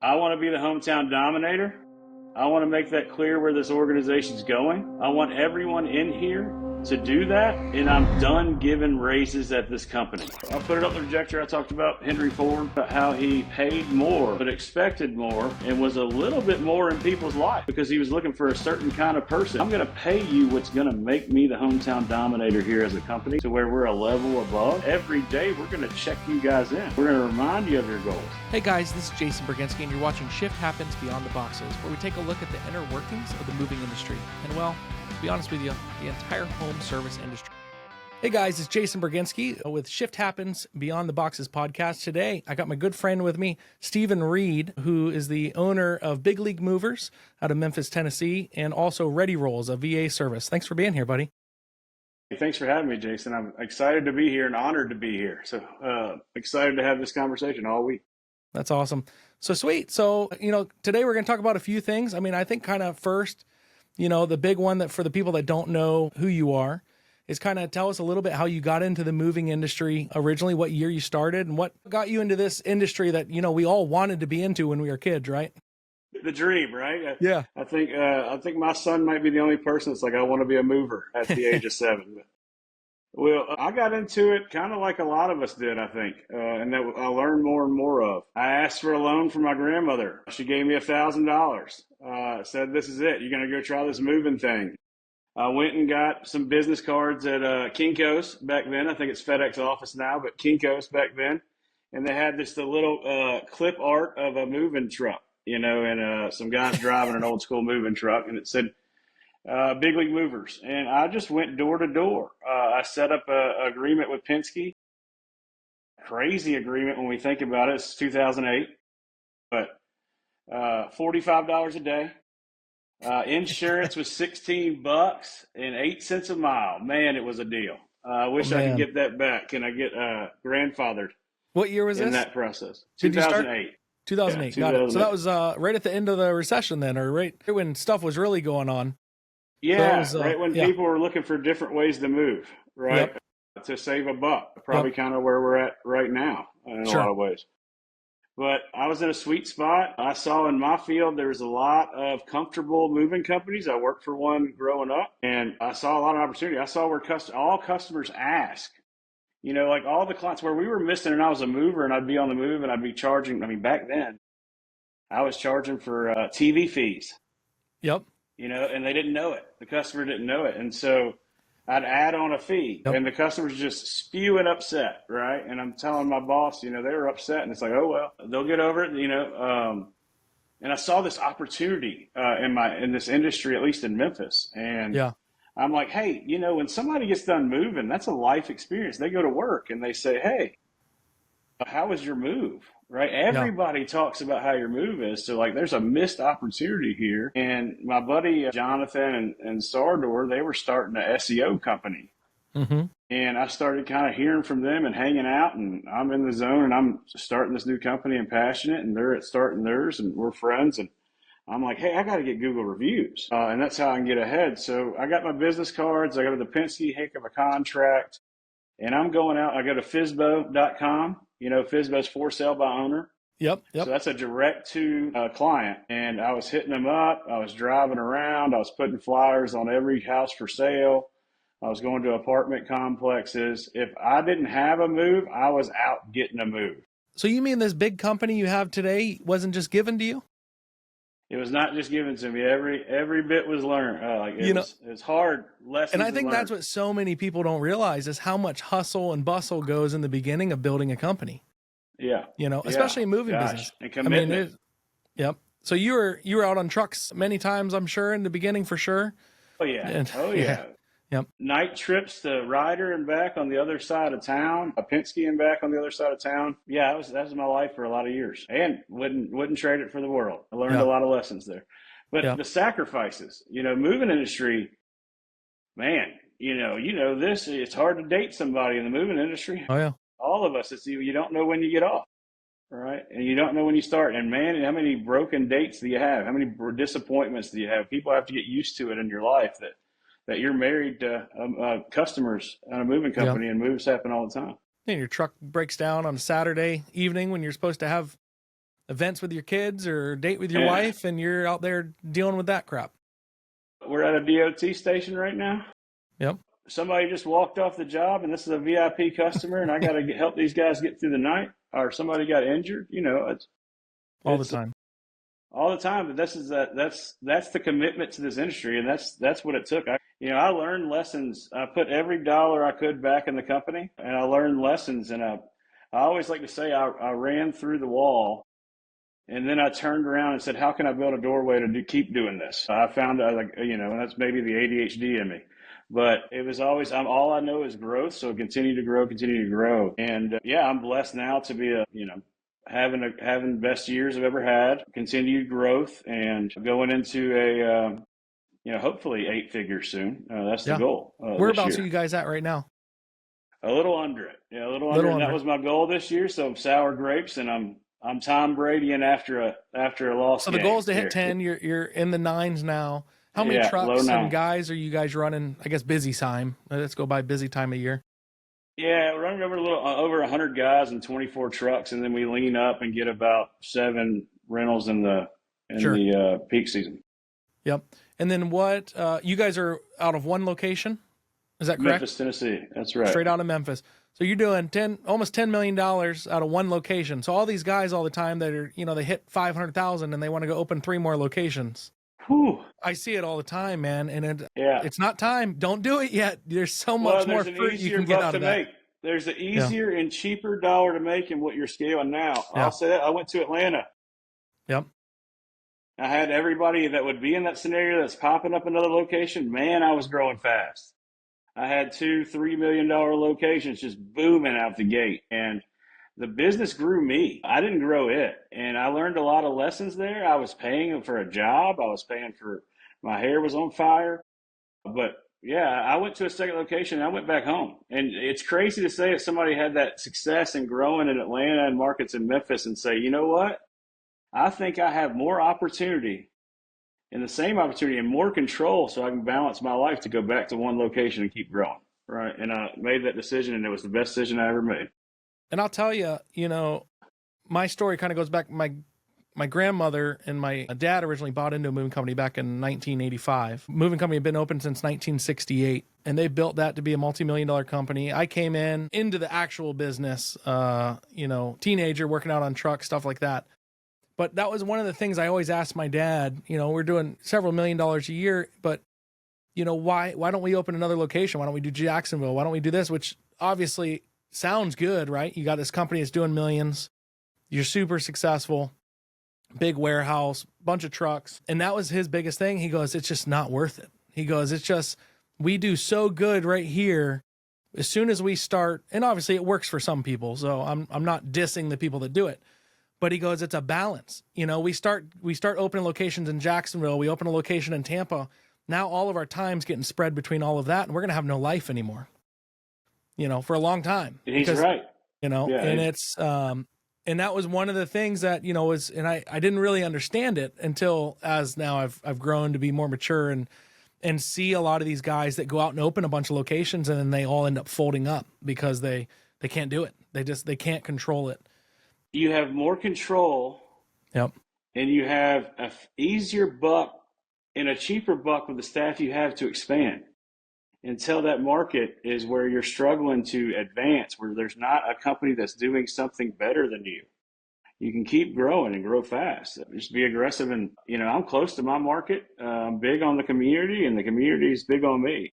I want to be the hometown dominator. I want to make that clear where this organization's going. I want everyone in here to do that, and I'm done giving raises at this company. I put it up the projector. I talked about Henry Ford, about how he paid more but expected more and was a little bit more in people's life because he was looking for a certain kind of person. I'm going to pay you what's going to make me the hometown dominator here as a company to where we're a level above. Every day we're going to check you guys in. We're going to remind you of your goals. Hey guys, this is Jason Bergenske, and you're watching Shift Happens Beyond the Boxes, where we take a look at the inner workings of the moving industry. And well, to be honest with you, the entire home service industry. Hey guys, it's Jason Bergenske with Shift Happens Beyond the Boxes podcast. Today, I got my good friend with me, Stephen Reed, who is the owner of Big League Movers out of Memphis, Tennessee, and also Ready Rolls, a VA service. Thanks for being here, buddy. Hey, thanks for having me, Jason. I'm excited to be here and honored to be here. So excited to have this conversation all week. That's awesome. So sweet. So, today we're going to talk about a few things. I mean, I think kind of first, the big one that for the people that don't know who you are is kind of tell us a little bit how you got into the moving industry originally, what year you started, and what got you into this industry that, we all wanted to be into when we were kids, right? The dream, right? Yeah. I think my son might be the only person that's like, I want to be a mover at the age of 7. Well, I got into it kind of like a lot of us did, I think, and that I learned more and more of. I asked for a loan from my grandmother. She gave me $1,000. Said, this is it. You're going to go try this moving thing. I went and got some business cards at Kinko's back then. I think it's FedEx office now, but Kinko's back then. And they had the little clip art of a moving truck, and some guys driving an old school moving truck. And it said, Big League Movers. And I just went door to door. I set up an agreement with Penske. Crazy agreement when we think about it. It's 2008. But $45 a day. Insurance was $16 and 8 cents a mile. Man, it was a deal. I wish I could get that back. Can I get grandfathered? What year was in this? that process? Did 2008. You start? 2008. Yeah, Got it. So that was right at the end of the recession then, or right when stuff was really going on. Yeah, so right when people were looking for different ways to move, right? Yep. To save a buck. Probably kind of where we're at right now in a lot of ways. But I was in a sweet spot. I saw in my field there was a lot of comfortable moving companies. I worked for one growing up, and I saw a lot of opportunity. I saw where all customers ask, like all the clients where we were missing, and I was a mover, and I'd be on the move, and I'd be charging. I mean, back then, I was charging for TV fees. Yep. And they didn't know it. The customer didn't know it. And so I'd add on a fee, and the customer's just spewing upset, right? And I'm telling my boss, they were upset, and it's like, oh, well, they'll get over it, and I saw this opportunity in this industry, at least in Memphis. And I'm like, hey, when somebody gets done moving, that's a life experience. They go to work, and they say, hey, how was your move? Right? Everybody talks about how your move is. So there's a missed opportunity here. And my buddy, Jonathan and Sardor, they were starting an SEO company. Mm-hmm. And I started kind of hearing from them and hanging out, and I'm in the zone, and I'm starting this new company and passionate, and they're starting theirs, and we're friends. And I'm like, hey, I got to get Google reviews. And that's how I can get ahead. So I got my business cards. I got the Penske heck of a contract, and I'm going out. I go to FSBO.com. FSBO's for sale by owner. Yep. So that's a direct to client. And I was hitting them up. I was driving around. I was putting flyers on every house for sale. I was going to apartment complexes. If I didn't have a move, I was out getting a move. So you mean this big company you have today wasn't just given to you? It was not just given to me. Every bit was learned. It's hard lessons. And I think that's what so many people don't realize is how much hustle and bustle goes in the beginning of building a company. Yeah. Especially in moving business. And commitment. Yep. So you were out on trucks many times, I'm sure, in the beginning for sure. Oh yeah. Yep. Night trips to Ryder and back on the other side of town, a Penske and back on the other side of town. Yeah, that was my life for a lot of years, and wouldn't trade it for the world. I learned a lot of lessons there. But the sacrifices, moving industry, man, this. It's hard to date somebody in the moving industry. Oh yeah. All of us, you don't know when you get off, right? And you don't know when you start. And man, how many broken dates do you have? How many disappointments do you have? People have to get used to it in your life that you're married to customers on a moving company, and moves happen all the time. And your truck breaks down on a Saturday evening when you're supposed to have events with your kids or date with your wife, and you're out there dealing with that crap. We're at a DOT station right now. Yep. Somebody just walked off the job, and this is a VIP customer, and I got to help these guys get through the night, or somebody got injured. It's all the time. All the time, but that's the commitment to this industry, and that's what it took. I learned lessons. I put every dollar I could back in the company, and I learned lessons. And I always like to say I ran through the wall, and then I turned around and said, "How can I build a doorway to keep doing this?" I found and that's maybe the ADHD in me, but it was always all I know is growth. So continue to grow, and I'm blessed now to be having the best years I've ever had, continued growth, and going into a hopefully 8 figures soon. That's the goal. Whereabouts are you guys at right now? A little under it. Yeah, a little under. And that was my goal this year. So sour grapes, and I'm Tom Brady and after a loss. So the goal is to hit 10. You're in the 9s now. How many trucks and guys are you guys running? I guess busy time. Let's go by busy time of year. Yeah, we're running over 100 guys and 24 trucks, and then we lean up and get about 7 rentals in the peak season. Yep. And then what? You guys are out of one location, is that correct? Memphis, Tennessee. That's right. Straight out of Memphis. So you're doing almost $10 million out of one location. So all these guys all the time that are they hit 500,000 and they want to go open 3 more locations. Whew. I see it all the time, man, and it's not time. Don't do it yet. There's so much more fruit you can get out of that. There's an easier and cheaper dollar to make in what you're scaling now. Yeah. I'll say that. I went to Atlanta. Yep. I had everybody that would be in that scenario that's popping up another location. Man, I was growing fast. I had $2-3 million locations just booming out the gate, and the business grew me. I didn't grow it. And I learned a lot of lessons there. I was paying for a job. I was paying for my hair was on fire. But I went to a second location and I went back home. And it's crazy to say if somebody had that success and growing in Atlanta and markets in Memphis and say, you know what? I think I have more opportunity and the same opportunity and more control so I can balance my life to go back to one location and keep growing. Right. And I made that decision, and it was the best decision I ever made. And I'll tell you, my story kind of goes back. My grandmother and my dad originally bought into a moving company back in 1985. Moving company had been open since 1968, and they built that to be a multi-million-dollar company. I came into the actual business, teenager working out on trucks, stuff like that. But that was one of the things I always asked my dad. We're doing several $1 million a year, but why don't we open another location? Why don't we do Jacksonville? Why don't we do this? Which obviously sounds good, right? You got this company that's doing millions. You're super successful, big warehouse, bunch of trucks. And that was his biggest thing. He goes, it's just not worth it. He goes, it's just, we do so good right here. As soon as we start, and obviously it works for some people, so I'm not dissing the people that do it. But he goes, it's a balance. We start opening locations in Jacksonville. We open a location in Tampa. Now all of our time's getting spread between all of that, and we're going to have no life anymore. For a long time. He's right. And it's, and that was one of the things that, was, and I didn't really understand it until as now I've grown to be more mature and see a lot of these guys that go out and open a bunch of locations and then they all end up folding up because they can't do it. They can't control it. You have more control. Yep. And you have a easier buck and a cheaper buck with the staff you have to expand. Until that market is where you're struggling to advance, where there's not a company that's doing something better than you. You can keep growing and grow fast. Just be aggressive. And, I'm close to my market. I'm big on the community, and the community is big on me.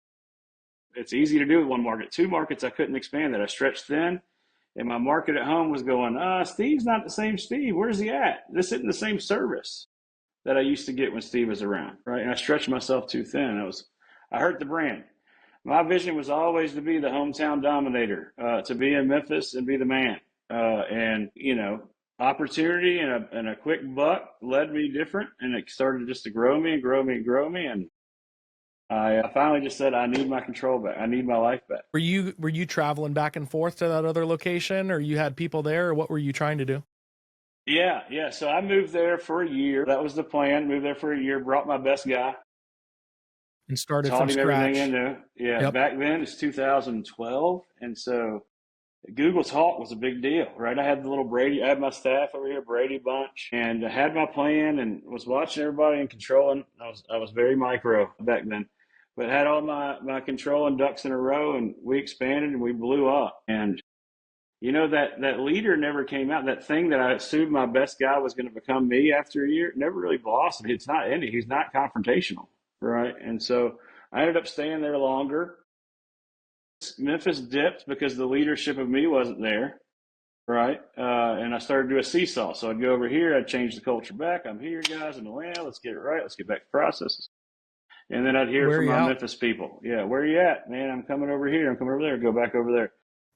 It's easy to do with one market. 2 markets, I couldn't expand that. I stretched thin, and my market at home was going, Steve's not the same Steve. Where's he at? This isn't the same service that I used to get when Steve was around, right? And I stretched myself too thin. I hurt the brand. My vision was always to be the hometown dominator, to be in Memphis and be the man. Opportunity and a quick buck led me different, and it started just to grow me and grow me and grow me. And I finally just said, I need my control back. I need my life back. Were you traveling back and forth to that other location, or you had people there, or what were you trying to do? Yeah. So I moved there for a year. That was the plan. Moved there for a year, brought my best guy. And started from scratch. Everything I knew. Yeah, yep. Back then it's 2012, and so Google Talk was a big deal, right? I had my staff over here, Brady Bunch, and I had my plan and was watching everybody and controlling. I was very micro back then, but had all my controlling ducks in a row, and we expanded and we blew up. And that leader never came out. That thing that I assumed my best guy was going to become me after a year never really blossomed. It's not in it. He's not confrontational, right? And so I ended up staying there longer. Memphis dipped because the leadership of me wasn't there, right? And I started to do a seesaw. So I'd go over here, I'd change the culture back. I'm here, guys, in Atlanta. Let's get it right. Let's get back to processes. And then I'd hear Where from you my out? Memphis people. Yeah, where are you at, man? I'm coming over here. I'm coming over there. Go back over there.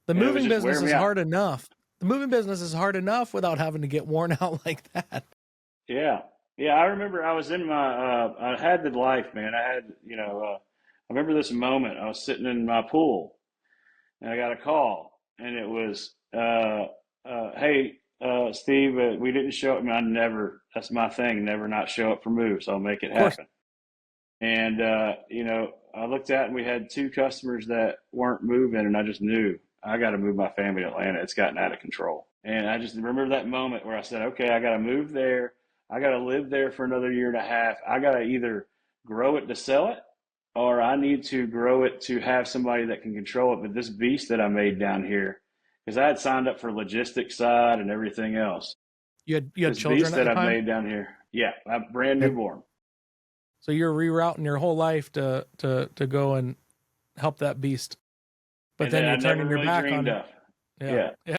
The And it was moving just business wearing is me out. hard enough. The moving business is hard enough without having to get worn out like that. Yeah. Yeah. I remember I was in I had the life, man. I remember this moment. I was sitting in my pool and I got a call and it was, hey, Steve, we didn't show up. I mean, that's my thing, never not show up for moves. I'll make it Of course. happen. And, I looked at and we had two customers that weren't moving and I just knew I got to move my family to Atlanta. It's gotten out of control. And I just remember that moment where I said, okay, I got to move there. I got to live there for another year and a half. I got to either grow it to sell it or I need to grow it to have somebody that can control it. But this beast that I made down here, because I had signed up for logistics side and everything else. You had This children beast at that the I've time? made down here. Yeah, I'm brand newborn. So you're rerouting your whole life to go and help that beast. But And then I you're never turning your really back dreamed on. of. Yeah. Yeah.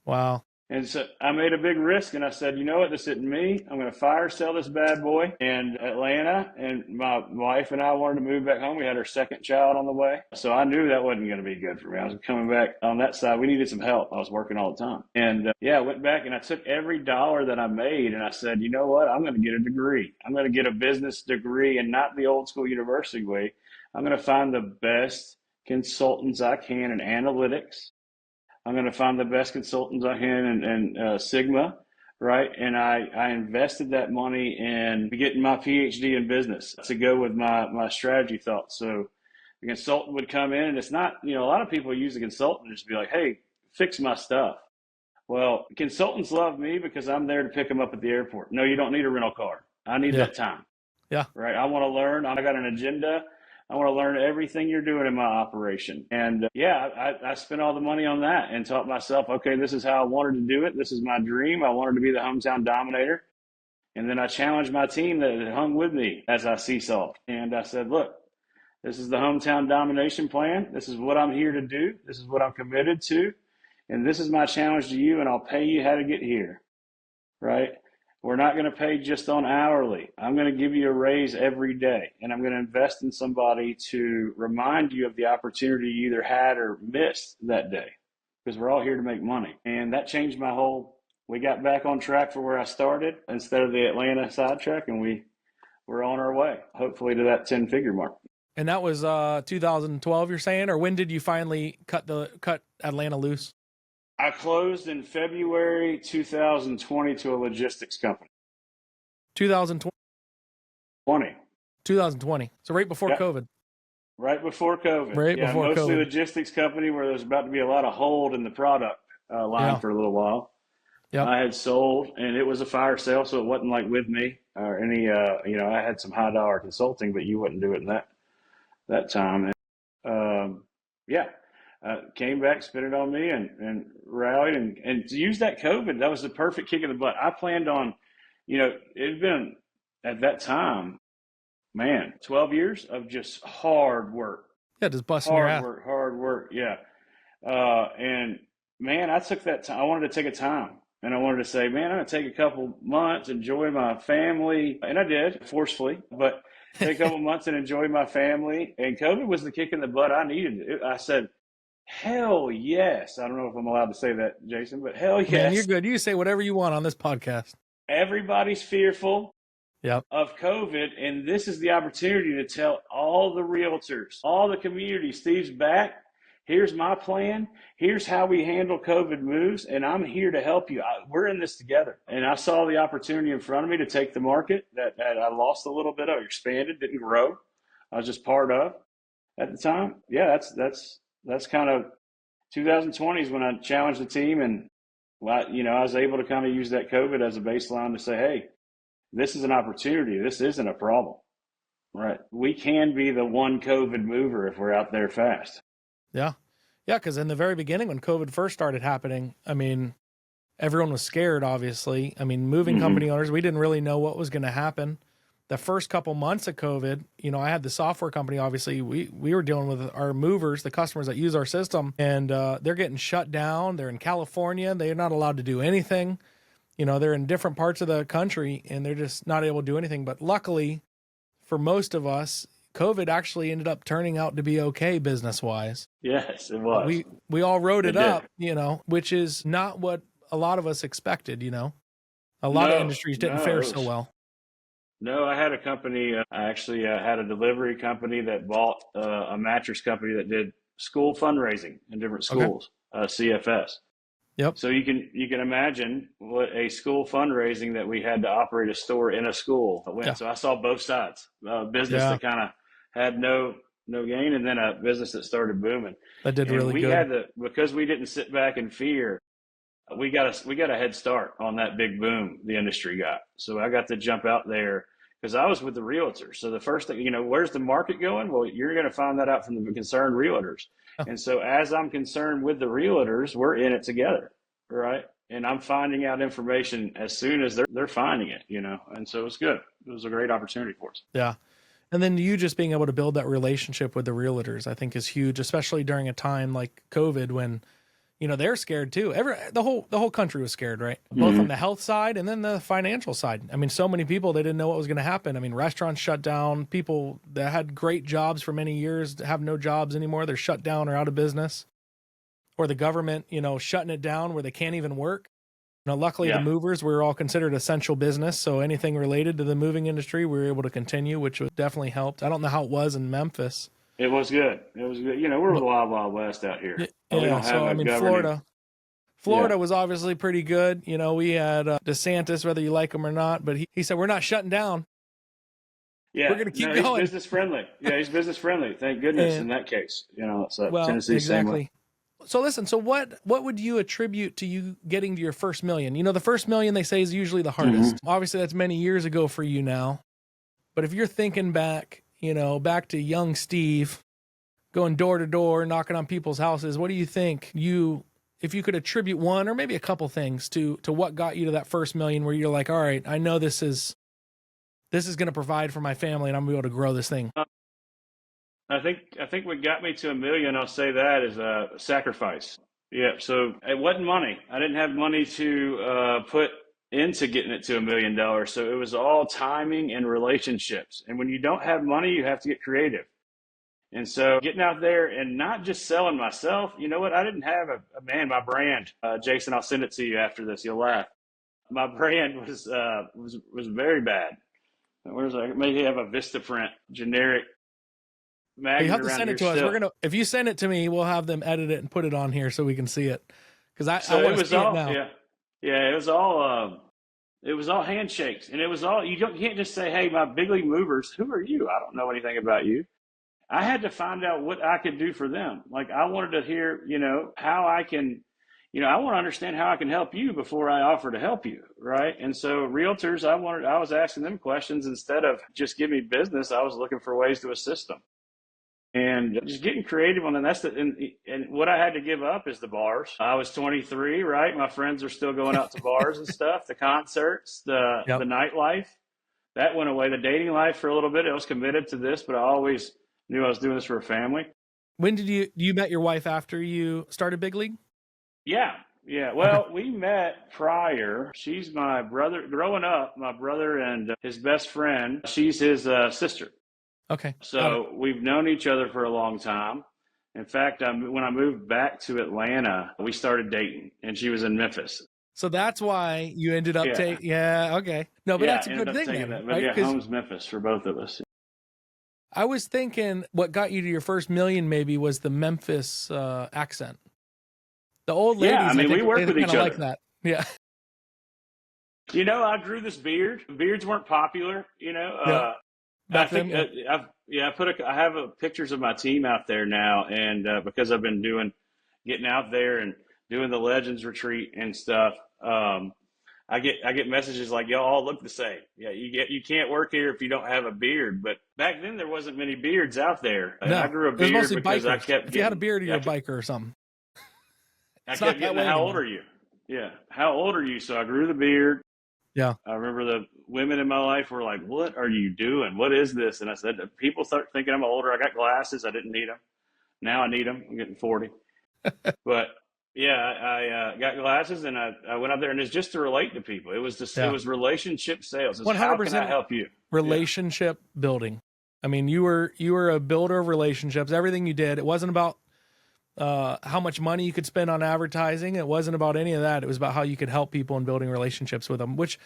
Wow. And so I made a big risk and I said, you know what, this isn't me. I'm going to fire sell this bad boy in Atlanta. And my wife and I wanted to move back home. We had our second child on the way. So I knew that wasn't going to be good for me. I was coming back on that side. We needed some help. I was working all the time. And I went back and I took every dollar that I made and I said, you know what, I'm going to get a degree. I'm going to get a business degree and not the old school university way. I'm going to find the best consultants I can in analytics. I'm going to find the best consultants I can in Sigma, right? And I invested that money in getting my PhD in business to go with my strategy thoughts. So the consultant would come in, and it's not, a lot of people use the consultant and just be like, hey, fix my stuff. Well, consultants love me because I'm there to pick them up at the airport. No, you don't need a rental car. I need that time. Yeah. Right. I want to learn. I got an agenda. I want to learn everything you're doing in my operation. And I spent all the money on that and taught myself, okay, this is how I wanted to do it. This is my dream. I wanted to be the hometown dominator. And then I challenged my team that hung with me as I seesawed. And I said, look, this is the hometown domination plan. This is what I'm here to do. This is what I'm committed to. And this is my challenge to you. And I'll pay you how to get here. Right. We're not going to pay just on hourly. I'm going to give you a raise every day, and I'm going to invest in somebody to remind you of the opportunity you either had or missed that day, because we're all here to make money. And that changed we got back on track for where I started instead of the Atlanta sidetrack, and we're on our way, hopefully, to that 10-figure mark. And that was 2012, you're saying? Or when did you finally cut Atlanta loose? I closed in February 2020 to a logistics company. 2020. 2020. So right before COVID. Right before COVID. COVID. Mostly logistics company where there's about to be a lot of hold in the product line for a little while. Yep. I had sold, and it was a fire sale, so it wasn't like with me or any. I had some high dollar consulting, but you wouldn't do it in that time. And, came back, spent it on me, and rallied, and to use that COVID, that was the perfect kick in the butt. I planned on, it had been at that time, man, 12 years of just hard work. Yeah, just busting your ass. Hard work, yeah. And man, I took that time. I wanted to take a time, and I wanted to say, man, I'm going to take a couple months, enjoy my family, and I did forcefully, but take a couple months and enjoy my family. And COVID was the kick in the butt I needed. I said, hell yes. I don't know if I'm allowed to say that, Jason, but hell yes. Man, you're good. You say whatever you want on this podcast. Everybody's fearful of COVID, and this is the opportunity to tell all the realtors, all the community, Steve's back. Here's my plan. Here's how we handle COVID moves, and I'm here to help you. We're in this together. And I saw the opportunity in front of me to take the market that I lost a little bit of, expanded, didn't grow. I was just part of at the time. Yeah, that's kind of 2020 is when I challenged the team, and I was able to kind of use that COVID as a baseline to say, hey, this is an opportunity. This isn't a problem, right? We can be the one COVID mover if we're out there fast. Yeah. Yeah, because in the very beginning when COVID first started happening, I mean, everyone was scared, obviously. I mean, moving company owners, we didn't really know what was going to happen. The first couple months of COVID, I had the software company, obviously. We were dealing with our movers, the customers that use our system, and they're getting shut down. They're in California. They're not allowed to do anything. They're in different parts of the country, and they're just not able to do anything. But luckily, for most of us, COVID actually ended up turning out to be okay business-wise. Yes, it was. We all wrote it up, which is not what a lot of us expected, A lot of industries didn't fare so well. No, I had a company. I actually had a delivery company that bought a mattress company that did school fundraising in different schools, CFS. Yep. So you can imagine what a school fundraising that we had to operate a store in a school went. Yeah. So I saw both sides. Business that kind of had no gain, and then a business that started booming. That did really good. We had because we didn't sit back in fear. We got a head start on that big boom the industry got. So I got to jump out there because I was with the realtors. So the first thing, where's the market going? Well, you're going to find that out from the concerned realtors. Oh. And so as I'm concerned with the realtors, we're in it together, right? And I'm finding out information as soon as they're finding it, And so it was good. It was a great opportunity for us. Yeah. And then you just being able to build that relationship with the realtors, I think is huge, especially during a time like COVID when they're scared too. The whole country was scared, right? Both on the health side and then the financial side. I mean, so many people, they didn't know what was going to happen. I mean, restaurants shut down. People that had great jobs for many years have no jobs anymore. They're shut down or out of business. Or the government, shutting it down where they can't even work. Luckily, the movers were all considered essential business. So anything related to the moving industry, we were able to continue, which definitely helped. I don't know how it was in Memphis. It was good. It was good. We're the wild, wild west out here. Yeah, so I mean, Florida was obviously pretty good. We had DeSantis, whether you like him or not, but he said, we're not shutting down. Yeah, we're going to keep going. He's business friendly. Yeah, he's business friendly. Thank goodness in that case. It's Tennessee exactly. Same way. So listen, what would you attribute to you getting to your first million? The first million they say is usually the hardest. Obviously, that's many years ago for you now. But if you're thinking back, back to young Steve, going door to door, knocking on people's houses, what do you think if you could attribute one or maybe a couple things to what got you to that first million where you're like, all right, I know this is going to provide for my family and I'm going to be able to grow this thing? I think what got me to $1 million, I'll say that, is a sacrifice. Yeah, so it wasn't money. I didn't have money to put into getting it to $1 million. So it was all timing and relationships. And when you don't have money, you have to get creative. And so getting out there and not just selling myself, you know what? I didn't have my brand, Jason, I'll send it to you after this. You'll laugh. My brand was very bad. Where's I maybe have a Vistaprint generic magnet. You have to send it to us. If you send it to me, we'll have them edit it and put it on here so we can see it. Because I want to see it now. Yeah, it was all handshakes, and it was all you can't just say, "Hey, my big league movers, who are you? I don't know anything about you." I had to find out what I could do for them. Like I wanted to hear, how I can, I want to understand how I can help you before I offer to help you, right? And so realtors, I was asking them questions instead of just give me business. I was looking for ways to assist them. And just getting creative on it. And what I had to give up is the bars. I was 23, right? My friends are still going out to bars and stuff, the concerts, the nightlife. That went away. The dating life for a little bit. I was committed to this, but I always knew I was doing this for a family. When did you met your wife after you started Big League? Yeah. Well, we met prior. She's my brother. Growing up, my brother and his best friend, she's his sister. Okay. So we've known each other for a long time. In fact, when I moved back to Atlanta, we started dating, and she was in Memphis. So that's why you ended up taking. Yeah. Okay. No, but that's a good thing, then, right? Home's Memphis for both of us. I was thinking what got you to your first million maybe was the Memphis accent. The old ladies. Yeah, I mean, we work with each other. Like that. Yeah. I grew this beard. Beards weren't popular. Yeah. I think I have pictures of my team out there now, and because I've been doing, getting out there and doing the Legends retreat and stuff, I get messages like, y'all all look the same. Yeah, you can't work here if you don't have a beard. But back then there wasn't many beards out there, and I No, grew a it was beard mostly because I bikers. kept If you had a getting, beard, you're I a biker or something. I It's kept not that getting the, way how old anymore. are you? Yeah, how old are you? So I grew the beard. Yeah. I remember the women in my life were like, what are you doing? What is this? And I said, people start thinking I'm older. I got glasses. I didn't need them. Now I need them. I'm getting 40. But yeah, I got glasses and I went out there, and it's just to relate to people. It was just, it Yeah. was relationship sales. It's how can I 100% help you? relationship building. I mean, you were a builder of relationships. Everything you did, it wasn't about how much money you could spend on advertising. It wasn't about any of that. It was about how you could help people and building relationships with them, which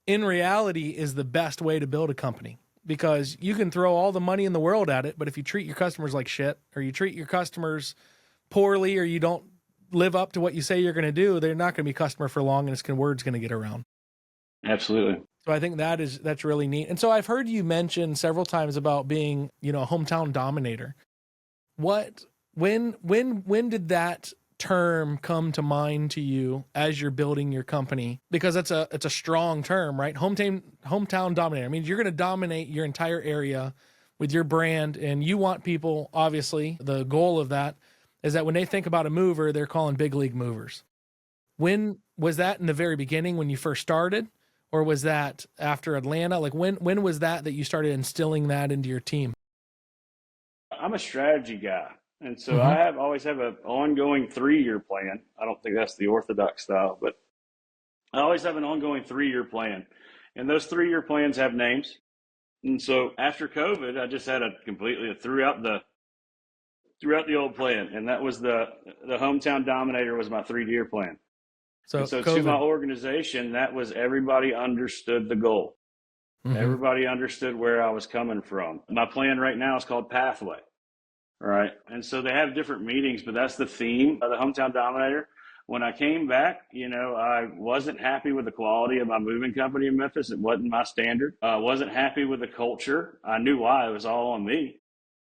in reality is the best way to build a company, because you can throw all the money in the world at it, but if you treat your customers like shit, or you treat your customers poorly, or you don't live up to what you say you're going to do, they're not going to be customer for long, and word's going to get around. Absolutely. So I think that's really neat. And so I've heard you mention several times about being, a hometown dominator. When did that term come to mind to you as you're building your company? Because it's a strong term, right? Hometown dominator. I mean, you're going to dominate your entire area with your brand, and you want people, obviously, the goal of that is that when they think about a mover, they're calling big league movers. When was that, in the very beginning when you first started, or was that after Atlanta? Like when was that you started instilling that into your team? I'm a strategy guy. And so Mm-hmm. I always have an ongoing 3-year plan. I don't think that's the orthodox style, but I always have an ongoing 3-year plan. And those 3-year plans have names. And so after COVID, I just had a completely throughout the old plan. And that was the hometown dominator was my 3-year plan. So to my organization, that was everybody understood the goal. Mm-hmm. Everybody understood where I was coming from. My plan right now is called Pathway. Right. And so they have different meetings, but that's the theme of the hometown dominator. When I came back, I wasn't happy with the quality of my moving company in Memphis. It wasn't my standard. I wasn't happy with the culture. I knew why. It was all on me.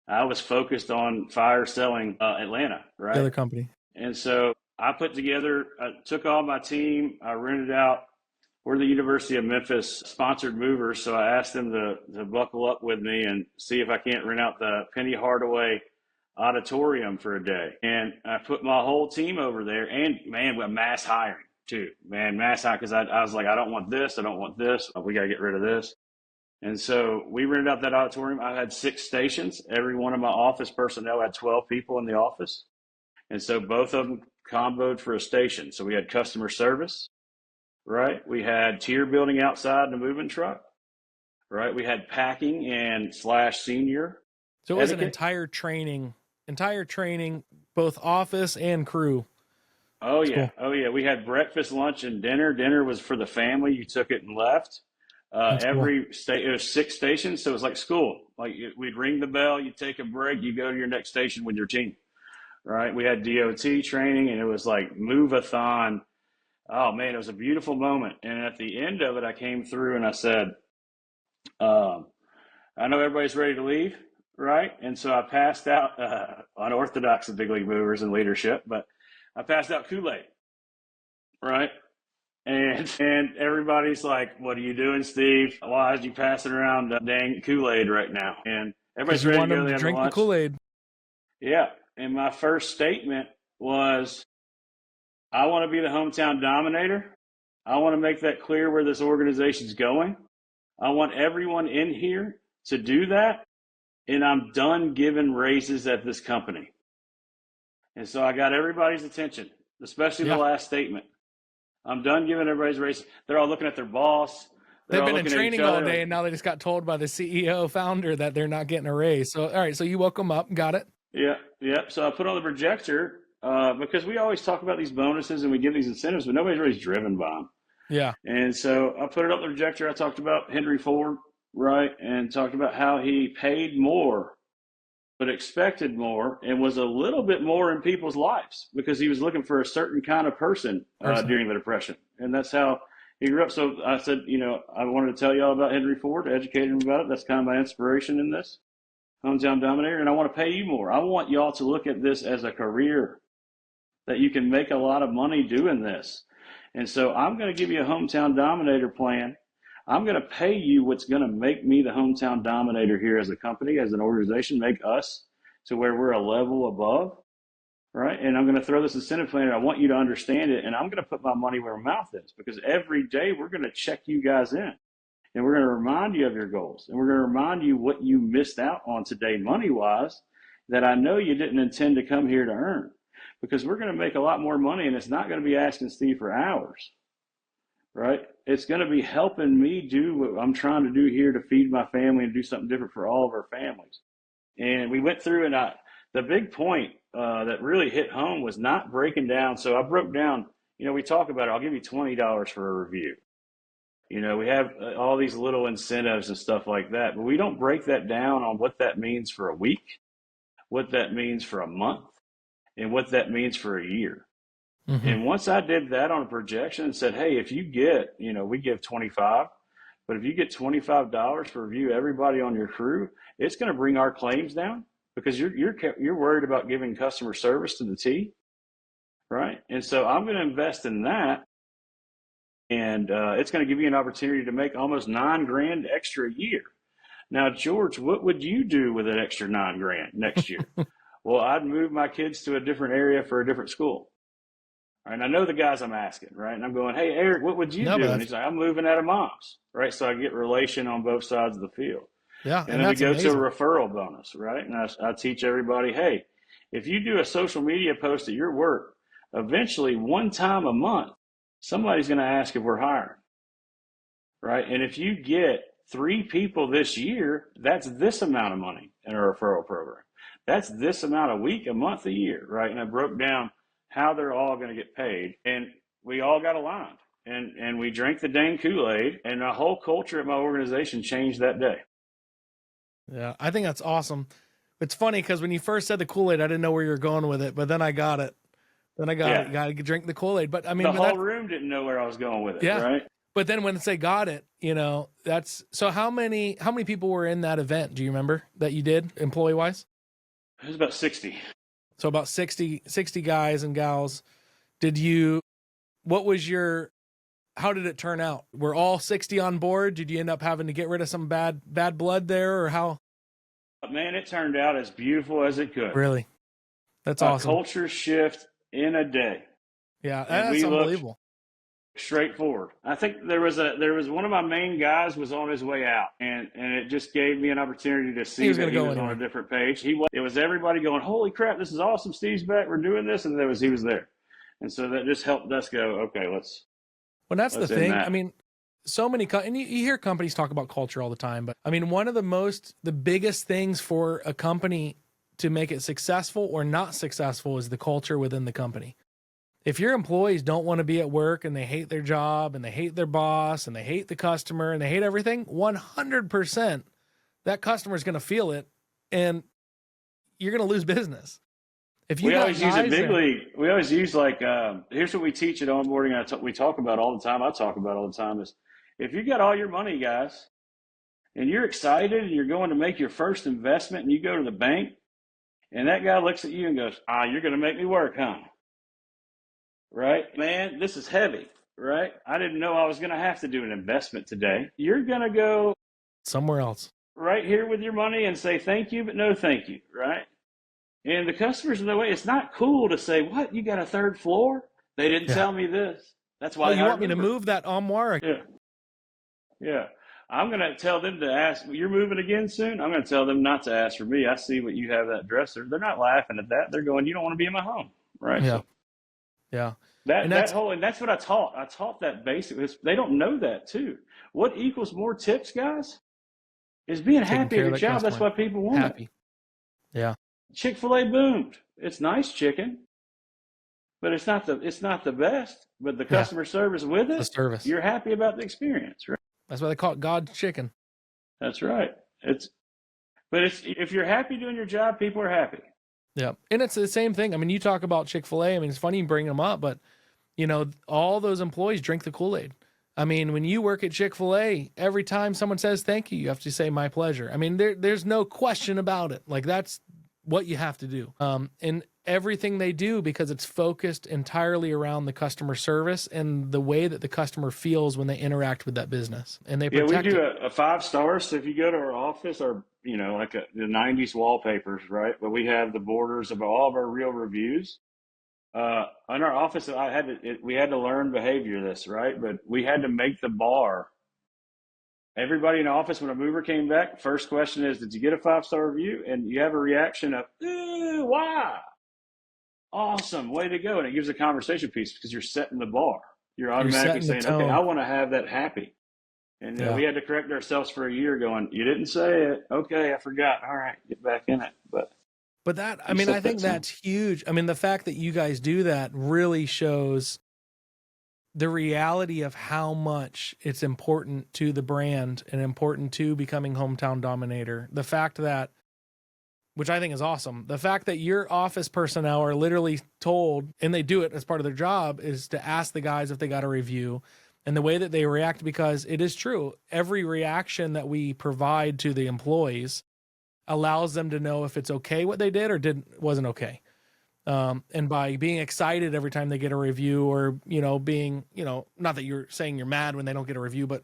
I was focused on fire selling Atlanta, right? The other company. And so I took all my team. I rented out. We're the University of Memphis sponsored movers. So I asked them to buckle up with me and see if I can't rent out the Penny Hardaway auditorium for a day. And I put my whole team over there, and man, with mass hiring too, mass hiring. Cause I was like, I don't want this. We got to get rid of this. And so we rented out that auditorium. I had 6 stations. Every one of my office personnel had 12 people in the office. And so both of them comboed for a station. So we had customer service, right? We had tier building outside in the moving truck, right? We had packing and / senior. So it was an entire training, both office and crew. Oh yeah. Cool. Oh yeah. We had breakfast, lunch, and dinner. Dinner was for the family. You took it and left. It was 6 stations. So it was like school. Like we'd ring the bell, you take a break, you go to your next station with your team. Right. We had DOT training, and it was like move-a-thon. Oh man, it was a beautiful moment. And at the end of it, I came through and I said, I know everybody's ready to leave. Right. And so I passed out unorthodox of big league movers and leadership, but I passed out Kool-Aid. Right. And everybody's like, what are you doing, Steve? Why is you passing around dang Kool-Aid right now? And everybody's ready to go to drink lunch. The Kool-Aid. Yeah. And my first statement was, I want to be the hometown dominator. I want to make that clear where this organization's going. I want everyone in here to do that. And I'm done giving raises at this company. And so I got everybody's attention, especially the last statement. I'm done giving everybody's raises. They're all looking at their boss. They've been in training all day, and now they just got told by the CEO founder that they're not getting a raise. So, all right, so you woke them up. Got it? Yeah. So I put on the projector because we always talk about these bonuses and we give these incentives, but nobody's really driven by them. Yeah. And so I put it up the projector. I talked about Henry Ford, right, and talked about how he paid more but expected more and was a little bit more in people's lives because he was looking for a certain kind of person during the Depression. And that's how he grew up. So I said, I wanted to tell y'all about Henry Ford, educate him about it. That's kind of my inspiration in this hometown dominator. And I want to pay you more. I want y'all to look at this as a career, that you can make a lot of money doing this. And so I'm going to give you a hometown dominator plan. I'm going to pay you what's going to make me the hometown dominator here as a company, as an organization, make us to where we're a level above, right? And I'm going to throw this incentive plan, and I want you to understand it, and I'm going to put my money where my mouth is, because every day we're going to check you guys in, and we're going to remind you of your goals, and we're going to remind you what you missed out on today money-wise that I know you didn't intend to come here to earn, because we're going to make a lot more money, and it's not going to be asking Steve for hours. Right? It's going to be helping me do what I'm trying to do here to feed my family and do something different for all of our families. And we went through, and the big point that really hit home was not breaking down. So I broke down, we talk about it. I'll give you $20 for a review. We have all these little incentives and stuff like that, but we don't break that down on what that means for a week, what that means for a month, and what that means for a year. Mm-hmm. And once I did that on a projection and said, hey, if you get, we give 25, but if you get $25 for review everybody on your crew, it's going to bring our claims down, because you're worried about giving customer service to the T, right? And so I'm going to invest in that, and it's going to give you an opportunity to make almost $9,000 extra a year. Now, George, what would you do with an extra $9,000 next year? Well, I'd move my kids to a different area for a different school. Right, and I know the guys I'm asking, right? And I'm going, hey, Eric, what would you do? And he's like, I'm moving out of mom's, right? So I get relation on both sides of the field. Yeah. And then we go to a referral bonus, right? And I teach everybody, hey, if you do a social media post at your work, eventually one time a month, somebody's going to ask if we're hiring, right? And if you get 3 people this year, that's this amount of money in a referral program. That's this amount a week, a month, a year, right? And I broke down how they're all going to get paid, and we all got aligned, and we drank the dang Kool-Aid, and the whole culture at my organization changed that day. Yeah, I think that's awesome. It's funny because when you first said the Kool-Aid, I didn't know where you were going with it, but then I got it. Then I got it. You got to drink the Kool-Aid. But I mean, the whole room didn't know where I was going with it. Yeah. Right. But then when they got it, that's so. How many people were in that event? Do you remember that you did employee wise? It was about 60. So about 60 guys and gals. How did it turn out? Were all 60 on board? Did you end up having to get rid of some bad blood there, or how? Man, it turned out as beautiful as it could. Really? That's awesome. A culture shift in a day. Yeah, that's unbelievable. Straightforward. I think there was one of my main guys was on his way out, and it just gave me an opportunity to see that he was on a different page. It was everybody going, holy crap, this is awesome, Steve's back, we're doing this, and he was there. And so that just helped us go, okay, let's. Well, that's the thing. I mean, so many, and you hear companies talk about culture all the time, but I mean, one of the biggest things for a company to make it successful or not successful is the culture within the company. If your employees don't want to be at work and they hate their job and they hate their boss and they hate the customer and they hate everything, 100% that customer is going to feel it, and you're going to lose business. If you we always use it bigly. We always use here's what we teach at onboarding. We talk about all the time. I talk about all the time is if you got all your money, guys, and you're excited and you're going to make your first investment and you go to the bank and that guy looks at you and goes, you're going to make me work, huh? Right? Man, this is heavy, right? I didn't know I was going to have to do an investment today. You're going to go somewhere else right here with your money and say thank you, but no thank you, right? And the customers in the way, it's not cool to say, what, you got a 3rd floor? They didn't tell me this. That's why you want me to move that armoire? Yeah. I'm going to tell them to ask, you're moving again soon? I'm going to tell them not to ask for me. I see what you have that dresser. They're not laughing at that. They're going, you don't want to be in my home, right? Yeah. So, yeah. That's what I taught. I taught that basically. They don't know that too. What equals more tips, guys, is being happy at your job. That's why people want it. Yeah. Chick-fil-A boomed. It's nice chicken, but it's not the best. But the customer service with it, the service, you're happy about the experience, right? That's why they call it God's chicken. That's right. If you're happy doing your job, people are happy. Yeah. And it's the same thing. I mean, you talk about Chick-fil-A. I mean, it's funny you bring them up, but all those employees drink the Kool-Aid. I mean, when you work at Chick-fil-A, every time someone says thank you, you have to say my pleasure. I mean, there's no question about it. Like that's what you have to do. And everything they do, because it's focused entirely around the customer service and the way that the customer feels when they interact with that business, and they Yeah, we protect do it. a 5 star. So if you go to our office, or like the '90s wallpapers, right? But we have the borders of all of our real reviews. In our office, we had to learn behavior this, right? But we had to make the bar. Everybody in the office, when a mover came back, first question is, "Did you get a 5 star review?" And you have a reaction of, "Ooh, why? Awesome, way to go!" And it gives a conversation piece because you're setting the bar. You're You're automatically setting the saying, "Okay, I tone. want to have that happy." And Yeah. we had to correct ourselves for a year, going, "You didn't say it. Okay, I forgot. All right, get back in it." But that, I you mean, I set that think tone. that's huge. I mean, the fact that you guys do that really shows the reality of how much it's important to the brand and important to becoming hometown dominator. The fact that, which I think is awesome, the fact that your office personnel are literally told, and they do it as part of their job, is to ask the guys if they got a review, and the way that they react, because it is true. Every reaction that we provide to the employees allows them to know if it's okay what they did or wasn't okay. And by being excited every time they get a review, or, being, not that you're saying you're mad when they don't get a review, but,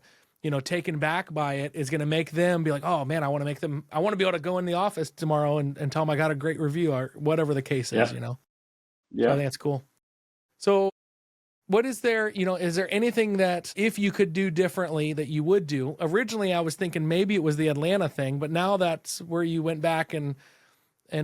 taken back by it is going to make them be like, oh man, I want to be able to go in the office tomorrow and tell them I got a great review, or whatever the case is, Yeah, So I yeah. think that's cool. So what is there, is there anything that if you could do differently that you would do? Originally, I was thinking maybe it was the Atlanta thing, but now that's where you went back and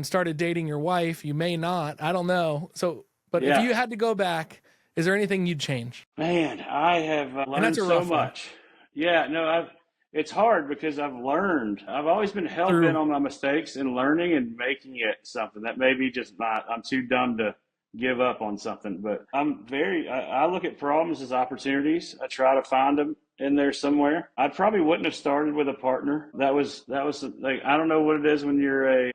started dating your wife. You may not, I don't know. So, but if Yeah. you had to go back, is there anything you'd change? Man, I have And that's learned a so rough one. much. Yeah, no, it's hard because I've learned. I've always been hell bent Through, on my mistakes and learning and making it something that maybe just not, I'm too dumb to give up on something. But I look at problems as opportunities. I try to find them in there somewhere. I probably wouldn't have started with a partner. That was like, I don't know what it is when you're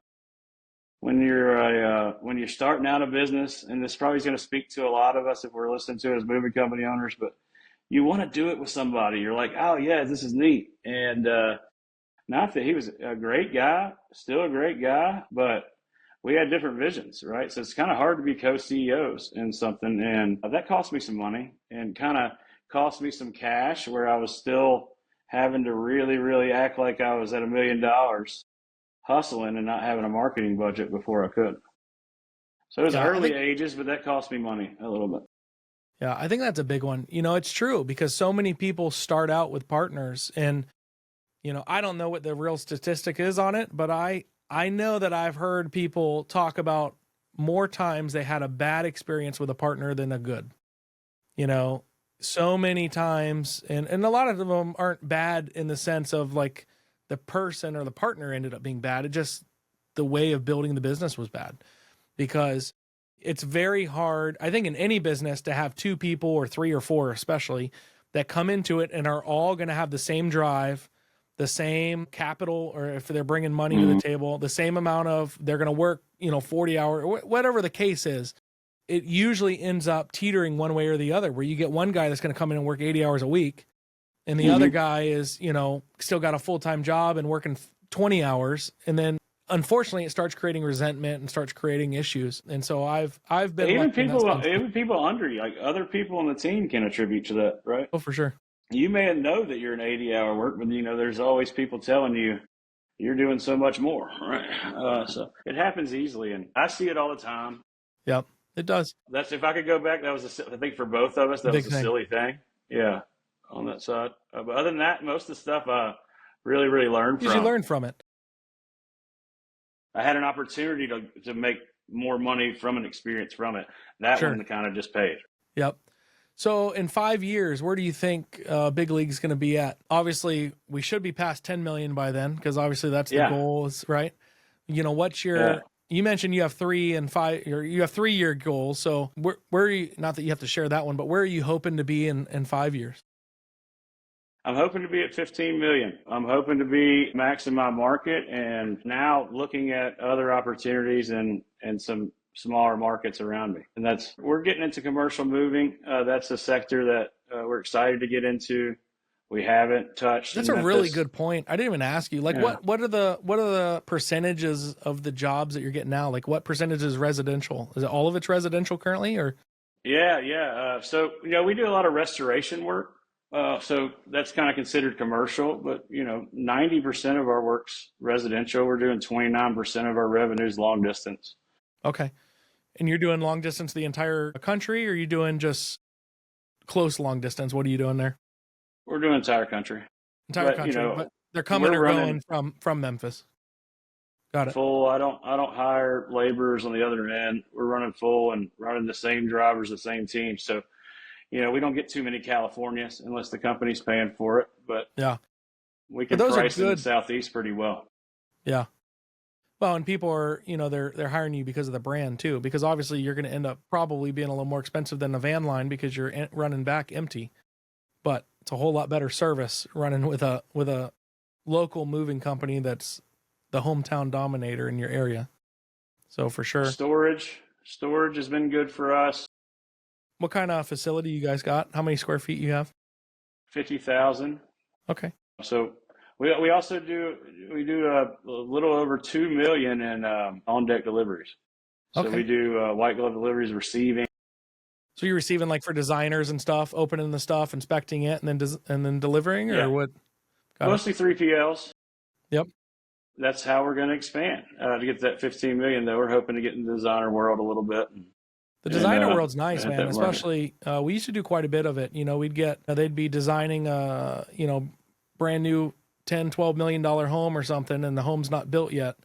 starting out a business, and this probably is going to speak to a lot of us if we're listening to it as moving company owners, but you want to do it with somebody. You're like, oh yeah, this is neat. And not that he was a great guy, still a great guy, but we had different visions, right? So it's kind of hard to be co-CEOs in something, and that cost me some money and kind of cost me some cash, where I was still having to really, really act like I was at $1 million hustling and not having a marketing budget before I could. So it was yeah, I early think, ages, but that cost me money a little bit. yeah, I think that's a big one. It's true, because so many people start out with partners, and, I don't know what the real statistic is on it, but I know that I've heard people talk about more times they had a bad experience with a partner than a good, you know, so many times. And a lot of them aren't bad in the sense of like the person or the partner ended up being bad. It just, the way of building the business was bad, because it's very hard, I think, in any business to have two people, or three or four especially, that come into it and are all going to have the same drive, the same capital, or if they're bringing money to the table, the same amount of, they're going to work, 40 hours, whatever the case is. It usually ends up teetering one way or the other, where you get one guy that's going to come in and work 80 hours a week, and the other Mm-hmm. guy is, still got a full-time job and working 20 hours. And then unfortunately it starts creating resentment and starts creating issues. And so I've been Even lucky in that people, sense. even people under you, like other people on the team, can attribute to that, right? Oh, for sure. You may know that you're an 80-hour work, but there's always people telling you you're doing so much more, right? So it happens easily, and I see it all the time. Yep, it does. That's, if I could go back, that was I think for both of us, The that was big a thing. silly thing. Yeah, on that side. But other than that, most of the stuff I really, really learned Because you from. learn from it. I had an opportunity to make more money from an experience from it. That Sure. one kind of just paid. Yep. So in 5 years, where do you think Big League's going to be at? Obviously, we should be past 10 million by then, because obviously that's the Yeah, goal, is right. What's yeah. your? You mentioned you have 3 and 5, or you have 3-year goals. So where are you? Not that you have to share that one, but where are you hoping to be in 5 years? I'm hoping to be at 15 million. I'm hoping to be maxing my market, and now looking at other opportunities and some smaller markets around me. And we're getting into commercial moving. That's a sector that we're excited to get into. we haven't touched. That's a really good point. I didn't even ask you. Like, what are the percentages of the jobs that you're getting now? Like, what percentage is residential? Is it all of it's residential currently, or? Yeah. So, we do a lot of restoration work. So that's kind of considered commercial, but 90% of our work's residential. We're doing 29% of our revenues long distance. Okay. And you're doing long distance the entire country, or are you doing just close long distance? What are you doing there? We're doing entire country. But they're coming or going from Memphis. Got it. Full. I don't hire laborers on the other end. We're running full and running the same drivers, the same team. So, we don't get too many Californias unless the company's paying for it. But yeah, we can price in the Southeast pretty well. Yeah. Well, and people are, they're hiring you because of the brand too, because obviously you're going to end up probably being a little more expensive than a van line because you're running back empty. But it's a whole lot better service running with a local moving company that's the hometown dominator in your area. So for sure. Storage has been good for us. What kind of facility you guys got? How many square feet you have? 50,000. Okay. So we also do a little over 2 million in on deck deliveries. So we do white glove deliveries, receiving. So you're receiving like for designers and stuff, opening the stuff, inspecting it, and then delivering, or what? Mostly 3PLs. Yep. That's how we're going to expand to get to that 15 million. Though we're hoping to get in the designer world a little bit. The designer world's nice, man. Especially we used to do quite a bit of it. They'd be designing brand new $10-12 million home or something, and the home's not built yet.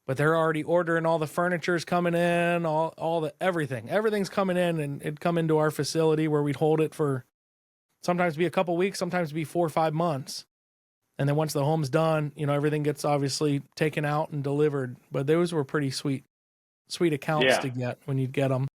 But they're already ordering all the furniture's coming in, everything's coming in, and it'd come into our facility where we'd hold it for sometimes be a couple weeks, sometimes be 4 or 5 months. And then once the home's done, everything gets obviously taken out and delivered. But those were pretty sweet accounts to get when you'd get them.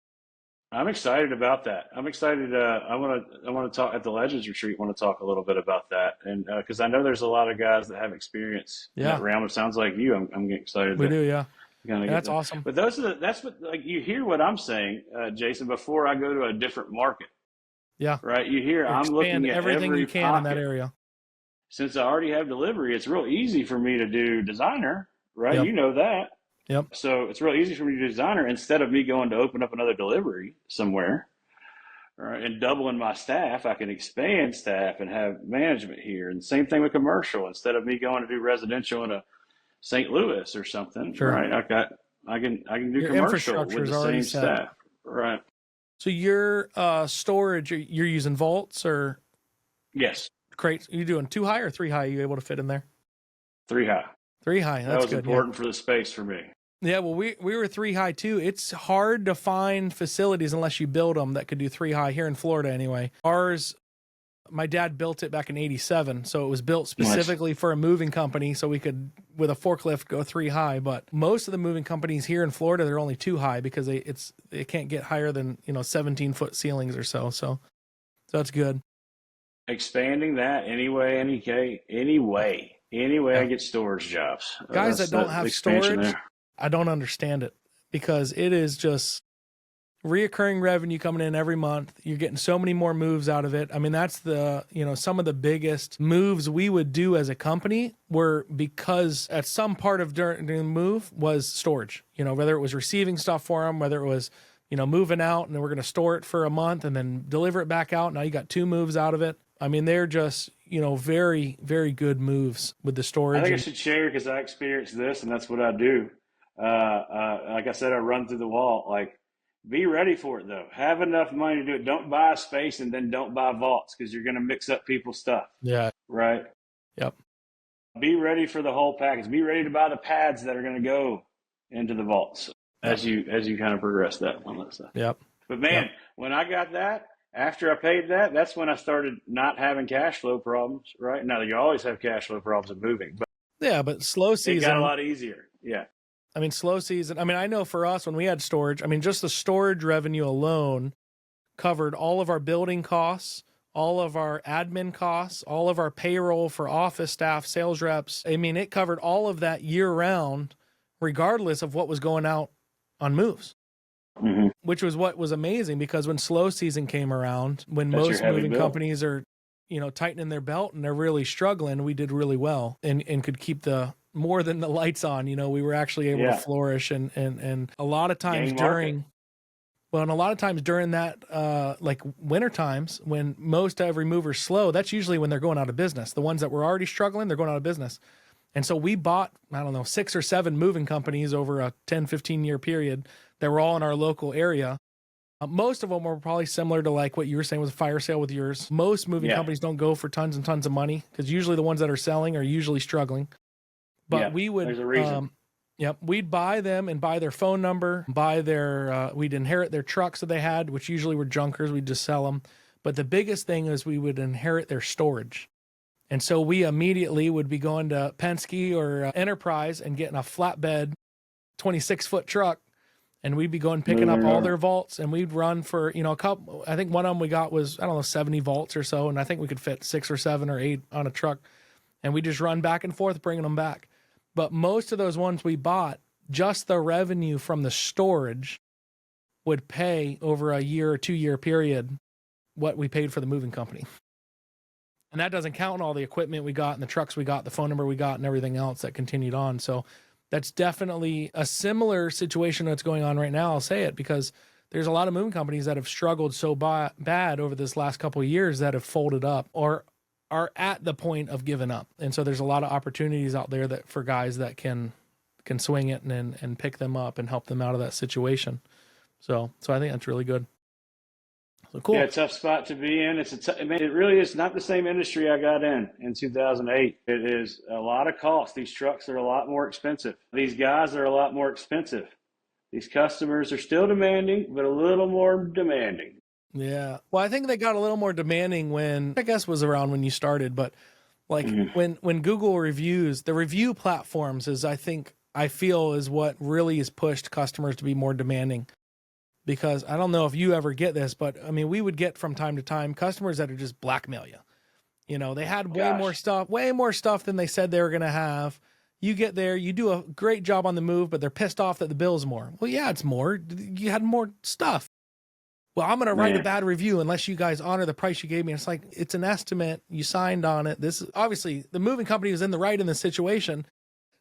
I'm excited about that. I'm excited. I want to talk at the Legends Retreat. Want to talk a little bit about that, and because I know there's a lot of guys that have experience in that realm. It sounds like you. I'm getting excited. We do, yeah. That's awesome. But that's what you hear what I'm saying, Jason. Before I go to a different market, right. You hear I'm looking at everything you can in that area. Since I already have delivery, it's real easy for me to do designer, right? Yep. You know that. Yep. So it's real easy for me to do designer instead of me going to open up another delivery somewhere, right, and doubling my staff. I can expand staff and have management here. And same thing with commercial. Instead of me going to do residential in a St. Louis or something, right? I can do your commercial with the same staff, right? So your storage, you're using vaults or yes, crates? Are you doing 2 high or 3 high? Are you able to fit in there? 3 high. 3 high. That's that was good, important for the space for me. Yeah, well, we were 3 high too. It's hard to find facilities unless you build them that could do 3 high here in Florida anyway. Ours, my dad built it back in '87, so it was built specifically for a moving company, so we could, with a forklift, go 3 high. But most of the moving companies here in Florida, they're only 2 high because they can't get higher than 17-foot ceilings or so. So that's good. Expanding that any way I get storage jobs. Guys that don't have storage, I don't understand it because it is just reoccurring revenue coming in every month. You're getting so many more moves out of it. I mean, that's some of the biggest moves we would do as a company were because at some part of during the move was storage, whether it was receiving stuff for them, whether it was, moving out and then we're going to store it for a month and then deliver it back out. Now you got 2 moves out of it. I mean, they're just, very, very good moves with the storage. I think I should share because I experienced this and that's what I do. Like I said, I run through the wall. Like, be ready for it though. Have enough money to do it. Don't buy space and then don't buy vaults because you're going to mix up people's stuff. Yeah. Right. Yep. Be ready for the whole package. Be ready to buy the pads that are going to go into the vaults as you kind of progress that one. Yep. But man, when I got that, after I paid that, that's when I started not having cash flow problems. Right now, you always have cash flow problems in moving, but slow season it got a lot easier. Yeah. I mean, slow season. I mean, I know for us when we had storage, I mean, just the storage revenue alone covered all of our building costs, all of our admin costs, all of our payroll for office staff, sales reps. I mean, it covered all of that year round, regardless of what was going out on moves. Mm-hmm. Which was what was amazing because when slow season came around, when most moving companies are tightening their belt and they're really struggling, we did really well and could keep the more than the lights on. We were actually able to flourish and a lot of times and a lot of times during that, like winter times when most every mover's slow, that's usually when they're going out of business. The ones that were already struggling, they're going out of business. And so we bought, 6 or 7 moving companies over a 10, 15-year period that were all in our local area. Most of them were probably similar to like what you were saying with a fire sale with yours. Most moving companies don't go for tons and tons of money because usually the ones that are selling are usually struggling. But we would, there's a reason. We'd buy them and buy their phone number, buy their, we'd inherit their trucks that they had, which usually were junkers. We'd just sell them. But the biggest thing is we would inherit their storage. And so we immediately would be going to Penske or Enterprise and getting a flatbed 26-foot truck. And we'd be going picking up all their vaults, and we'd run for, a couple. I think one of them we got was, 70 vaults or so. And I think we could fit 6 or 7 or 8 on a truck. And we just run back and forth, bringing them back. But most of those ones we bought, just the revenue from the storage would pay over a year or 2-year period what we paid for the moving company. And that doesn't count on all the equipment we got and the trucks we got, the phone number we got, and everything else that continued on. So that's definitely a similar situation that's going on right now. I'll say it because there's a lot of moving companies that have struggled so bad over this last couple of years that have folded up or are at the point of giving up. And so there's a lot of opportunities out there that for guys that can swing it and pick them up and help them out of that situation. So I think that's really good. So cool. Yeah, tough spot to be in. It really is not the same industry I got in 2008. It is a lot of cost. These trucks are a lot more expensive. These guys are a lot more expensive. These customers are still demanding, but a little more demanding. Yeah. Well, I think they got a little more demanding when, I guess was around when you started, but like when Google reviews, the review platforms I feel is what really has pushed customers to be more demanding. Because I don't know if you ever get this, but I mean, we would get from time to time customers that are just blackmail you. They had way more stuff than they said they were going to have. You get there, you do a great job on the move, but they're pissed off that the bill's more. Well, yeah, it's more. You had more stuff. Well, I'm going to write a bad review unless you guys honor the price you gave me. It's like, it's an estimate. You signed on it. This is obviously the moving company was in the right in the situation,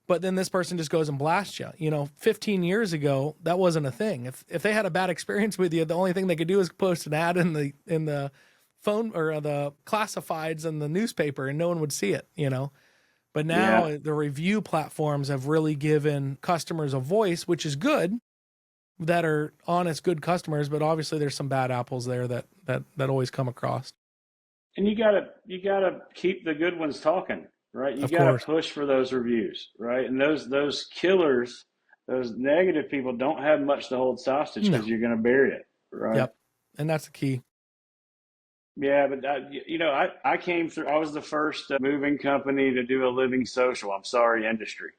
but then this person just goes and blasts you. 15 years ago, that wasn't a thing. If they had a bad experience with you, the only thing they could do is post an ad in the phone or the classifieds in the newspaper and no one would see it, But now the review platforms have really given customers a voice, which is good, that are honest, good customers, but obviously there's some bad apples there that always come across. And you gotta keep the good ones talking, right? You gotta push for those reviews, right? And those killers, those negative people don't have much to hold hostage because you're going to bury it, right? Yep. And that's the key. Yeah, but I came through. I was the first moving company to do a living social. I'm sorry, industry.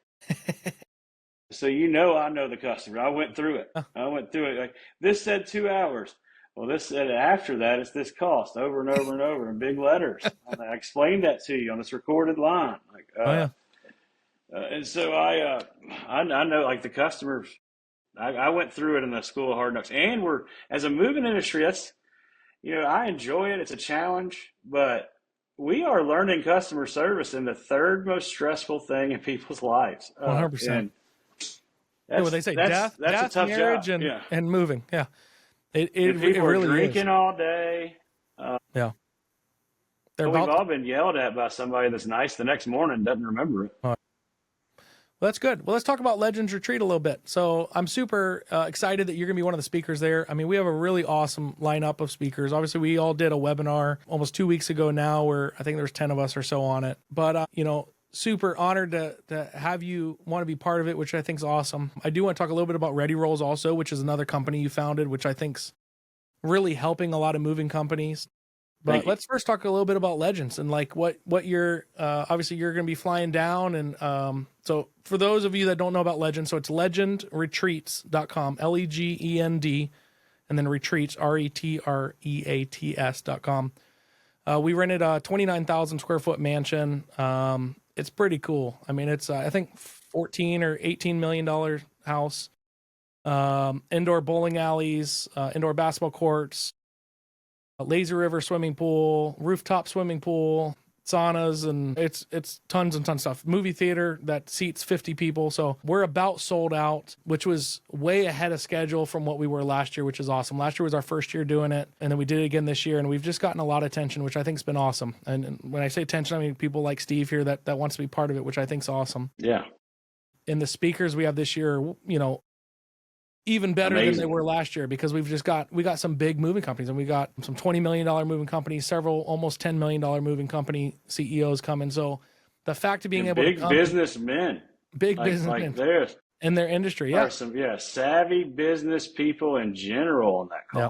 So I know the customer. I went through it. Like this said 2 hours. Well, this said after that it's this cost over and over and over in big letters. I explained that to you on this recorded line. And so I know like the customers. I went through it in the school of hard knocks, and as a moving industry, that's I enjoy it. It's a challenge, but we are learning customer service in the third most stressful thing in people's lives. 100%. What they say, death, a tough marriage, job. and moving. Yeah. It people really are drinking is. all day. Yeah. We've all been yelled at by somebody that's nice the next morning and doesn't remember it. Well, that's good. Well, let's talk about Legends Retreat a little bit. So I'm super excited that you're going to be one of the speakers there. I mean, we have a really awesome lineup of speakers. Obviously, we all did a webinar almost 2 weeks ago now where I think there's 10 of us or so on it. But, super honored to have you want to be part of it, which I think is awesome. I do want to talk a little bit about Ready Rolls also, which is another company you founded, which I think's really helping a lot of moving companies. But let's first talk a little bit about Legends and like what you're, obviously you're going to be flying down. And so for those of you that don't know about Legends, so it's legendretreats.com, LEGEND, and then retreats, RETREATS.com. We rented a 29,000 square foot mansion. It's pretty cool. I mean, it's, I think 14 or $18 million house, indoor bowling alleys, indoor basketball courts, a lazy river swimming pool, rooftop swimming pool, saunas, and it's tons and tons of stuff. Movie theater that seats 50 people. So we're about sold out, which was way ahead of schedule from what we were last year, which is awesome. Last year was our first year doing it, and then we did it again this year, and we've just gotten a lot of attention, which I think's been awesome. And when I say attention, I mean people like Steve here that wants to be part of it, which I think's awesome. Yeah. And the speakers we have this year, you know, even better than they were last year, because we got some big moving companies, and we got some $20 million moving companies, several almost $10 million moving company CEOs coming. So the fact of being able to come, businessmen, big businessmen this in their industry, yeah, some savvy business people in general on that call. Yeah.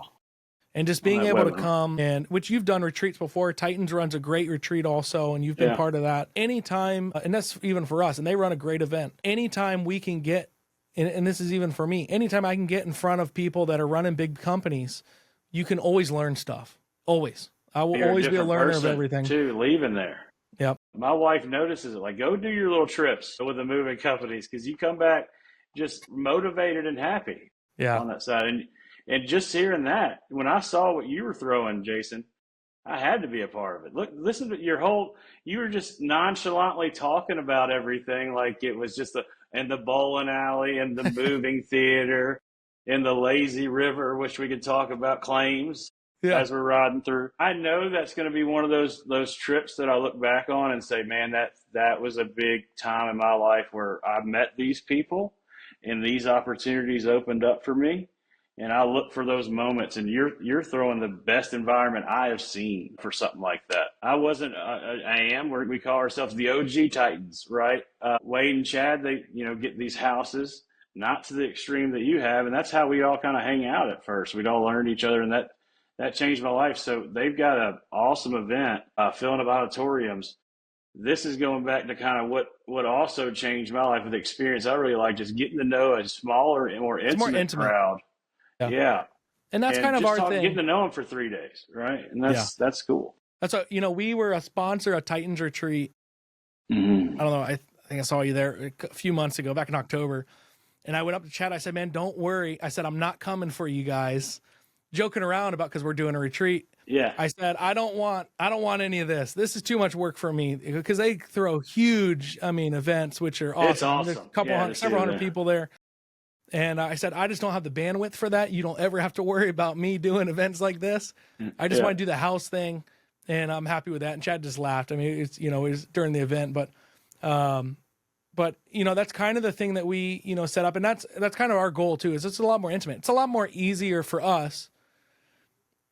And just being able to come, and which you've done retreats before. Titans runs a great retreat also, and you've been part of that. Anytime, and that's even for us, and they run a great event. Anytime we can get, and this is even for me, anytime I can get in front of people that are running big companies, you can always learn stuff. Always. I will always be a learner of everything. Too, leaving there. Yep. My wife notices it. Like, go do your little trips with the moving companies, because you come back just motivated and happy on that side. And just hearing that, when I saw what you were throwing, Jason, I had to be a part of it. Look, listen to you were just nonchalantly talking about everything like it was just and the bowling alley and the moving theater and the lazy river, which we could talk about claims as we're riding through. I know that's going to be one of those trips that I look back on and say, man, that was a big time in my life where I met these people and these opportunities opened up for me. And I look for those moments, and you're throwing the best environment I have seen for something like that. We call ourselves the OG Titans, right? Wade and Chad, they get these houses, not to the extreme that you have, and that's how we all kind of hang out at first. We'd all learn each other, and that changed my life. So they've got an awesome event, filling up auditoriums. This is going back to kind of what also changed my life with the experience. I really like just getting to know a smaller and more intimate crowd. Yeah. And that's kind of our thing. Getting to know them for 3 days, right? And that's cool. That's what, we were a sponsor of Titans Retreat. Mm-hmm. I don't know. I think I saw you there a few months ago, back in October. And I went up to Chad. I said, man, don't worry. I said, I'm not coming for you guys. Joking around about, because we're doing a retreat. Yeah. I said, I don't want any of this. This is too much work for me, because they throw huge, events, which are awesome. It's awesome. There's several hundred people there. And I said, I just don't have the bandwidth for that. You don't ever have to worry about me doing events like this. I just want to do the house thing, and I'm happy with that. And Chad just laughed. I mean, it was during the event, but that's kind of the thing that we, set up. And that's kind of our goal too, is it's a lot more intimate. It's a lot more easier for us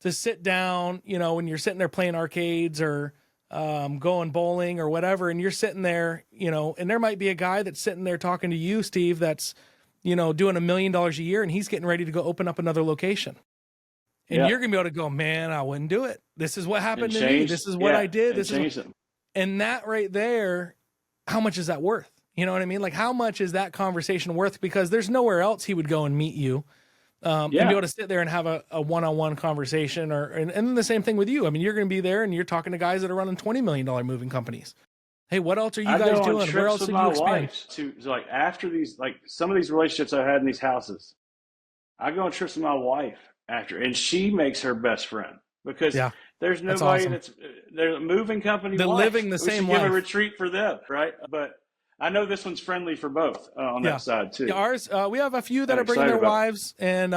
to sit down, when you're sitting there playing arcades or going bowling or whatever, and you're sitting there, and there might be a guy that's sitting there talking to you, Steve, that's, doing $1 million a year, and he's getting ready to go open up another location. And you're going to be able to go, man, I wouldn't do it. This is what happened to me. This is what I did. And that right there, how much is that worth? You know what I mean? Like, how much is that conversation worth? Because there's nowhere else he would go and meet you and be able to sit there and have a one-on-one conversation, and then the same thing with you. I mean, you're going to be there and you're talking to guys that are running $20 million moving companies. Hey, what else are you guys doing? Where else do you expand? Like, after these, like some of these relationships I had in these houses, I go on trips with my wife after, and she makes her best friend, because there's nobody they're a moving company. They're living the same life. Give a retreat for them, right? But I know this one's friendly for both on that side too. Yeah, ours, we have a few that are bringing their wives, and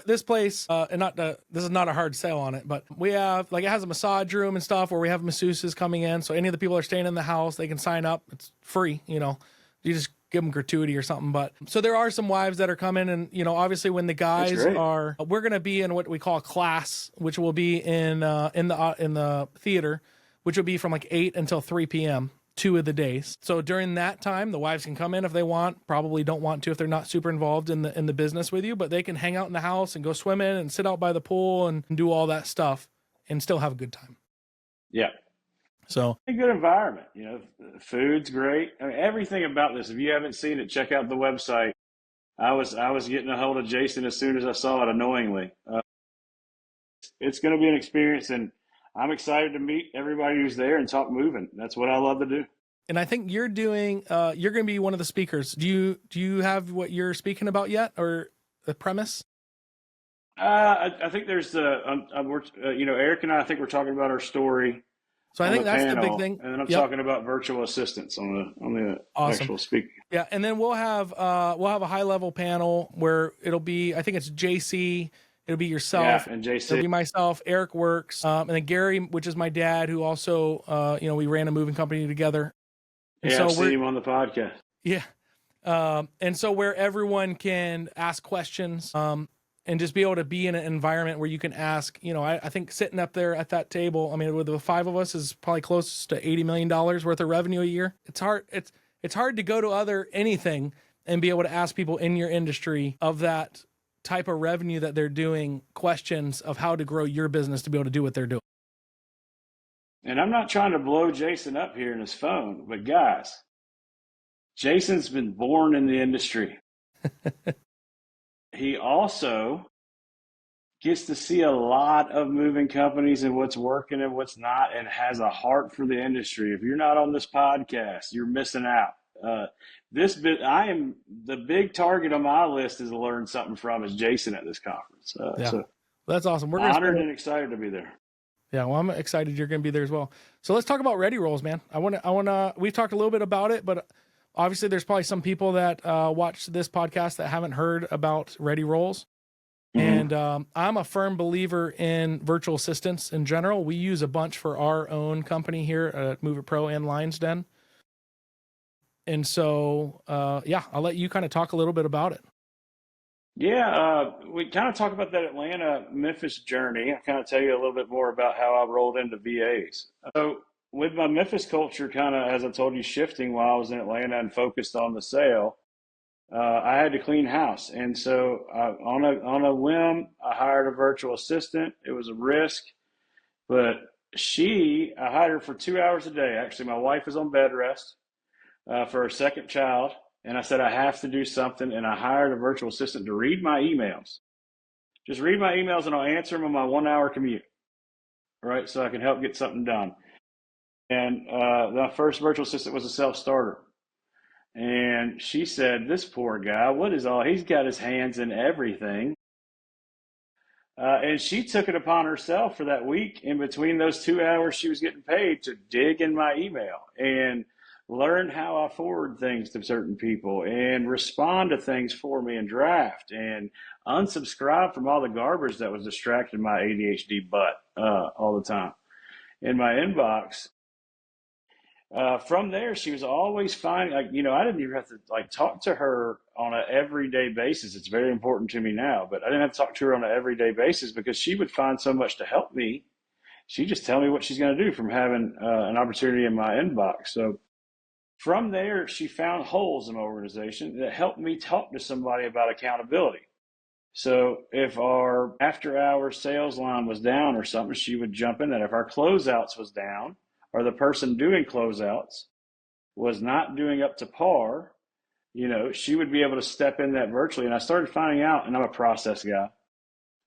this place, this is not a hard sell on it, but we have, like, it has a massage room and stuff where we have masseuses coming in. So any of the people that are staying in the house, they can sign up. It's free, you just give them gratuity or something. But so there are some wives that are coming, and obviously when the guys we're going to be in what we call class, which will be in the theater, which will be from like 8 until 3 p.m. 2 of the days. So during that time, the wives can come in if they want. Probably don't want to if they're not super involved in the business with you, but they can hang out in the house and go swimming and sit out by the pool and do all that stuff and still have a good time. Yeah. So a good environment, food's great. I mean, everything about this, if you haven't seen it, check out the website. I was getting a hold of Jason as soon as I saw it, annoyingly. It's going to be an experience, and I'm excited to meet everybody who's there and talk moving. That's what I love to do. And I think you're going to be one of the speakers. Do you have what you're speaking about yet, or the premise? I think there's Eric and I think we're talking about our story So I on think the that's the big panel, thing. and then I'm Yep. talking about virtual assistants on the Awesome. actual speaking. Yeah. And then we'll have a high level panel where it'll be, I think it's JC, it'll be Yeah, yourself, and it'll JC. be myself, Eric Works, and then Gary, which is my dad, who also, we ran a moving company together. And Yeah, so I've seen him on the podcast. yeah. And so where everyone can ask questions, and just be able to be in an environment where you can ask, I think sitting up there at that table, I mean, with the five of us is probably close to $80 million worth of revenue a year. It's hard. It's hard to go to anything and be able to ask people in your industry of that type of revenue that they're doing questions of how to grow your business to be able to do what they're doing. And I'm not trying to blow Jason up here in his phone, but guys, Jason's been born in the industry. He also gets to see a lot of moving companies and what's working and what's not, and has a heart for the industry. If you're not on this podcast, you're missing out. I am the big target on my list is to learn something from is Jason at this conference. So that's awesome. We're honored and excited to be there. Yeah, well, I'm excited you're going to be there as well. So let's talk about Ready Rolls, man. We've talked a little bit about it, but obviously there's probably some people that watch this podcast that haven't heard about Ready Rolls. Mm-hmm. And I'm a firm believer in virtual assistants in general. We use a bunch for our own company here at Move It Pro and Lions Den. And so, I'll let you kind of talk a little bit about it. Yeah, we kind of talk about that Atlanta-Memphis journey. I kind of tell you a little bit more about how I rolled into VAs. So with my Memphis culture kind of, as I told you, shifting while I was in Atlanta and focused on the sale, I had to clean house. And so on a whim, I hired a virtual assistant. It was a risk, but I hired her for 2 hours a day. Actually, my wife was on bed rest for her second child. And I said, I have to do something. And I hired a virtual assistant to read my emails. Just read my emails and I'll answer them on my 1 hour commute. Right. So I can help get something done. And the first virtual assistant was a self-starter. And she said, this poor guy, he's got his hands in everything. And she took it upon herself for that week in between those 2 hours she was getting paid to dig in my email and learn how I forward things to certain people and respond to things for me and draft and unsubscribe from all the garbage that was distracting my ADHD butt all the time in my inbox. From there, she was always fine. I didn't even have to talk to her on an everyday basis. It's very important to me now, but I didn't have to talk to her on an everyday basis because she would find so much to help me. She just tell me what she's going to do from having an opportunity in my inbox. So from there, she found holes in my organization that helped me talk to somebody about accountability. So if our after-hour sales line was down or something, she would jump in that. If our closeouts was down or the person doing closeouts was not doing up to par, she would be able to step in that virtually. And I started finding out, and I'm a process guy,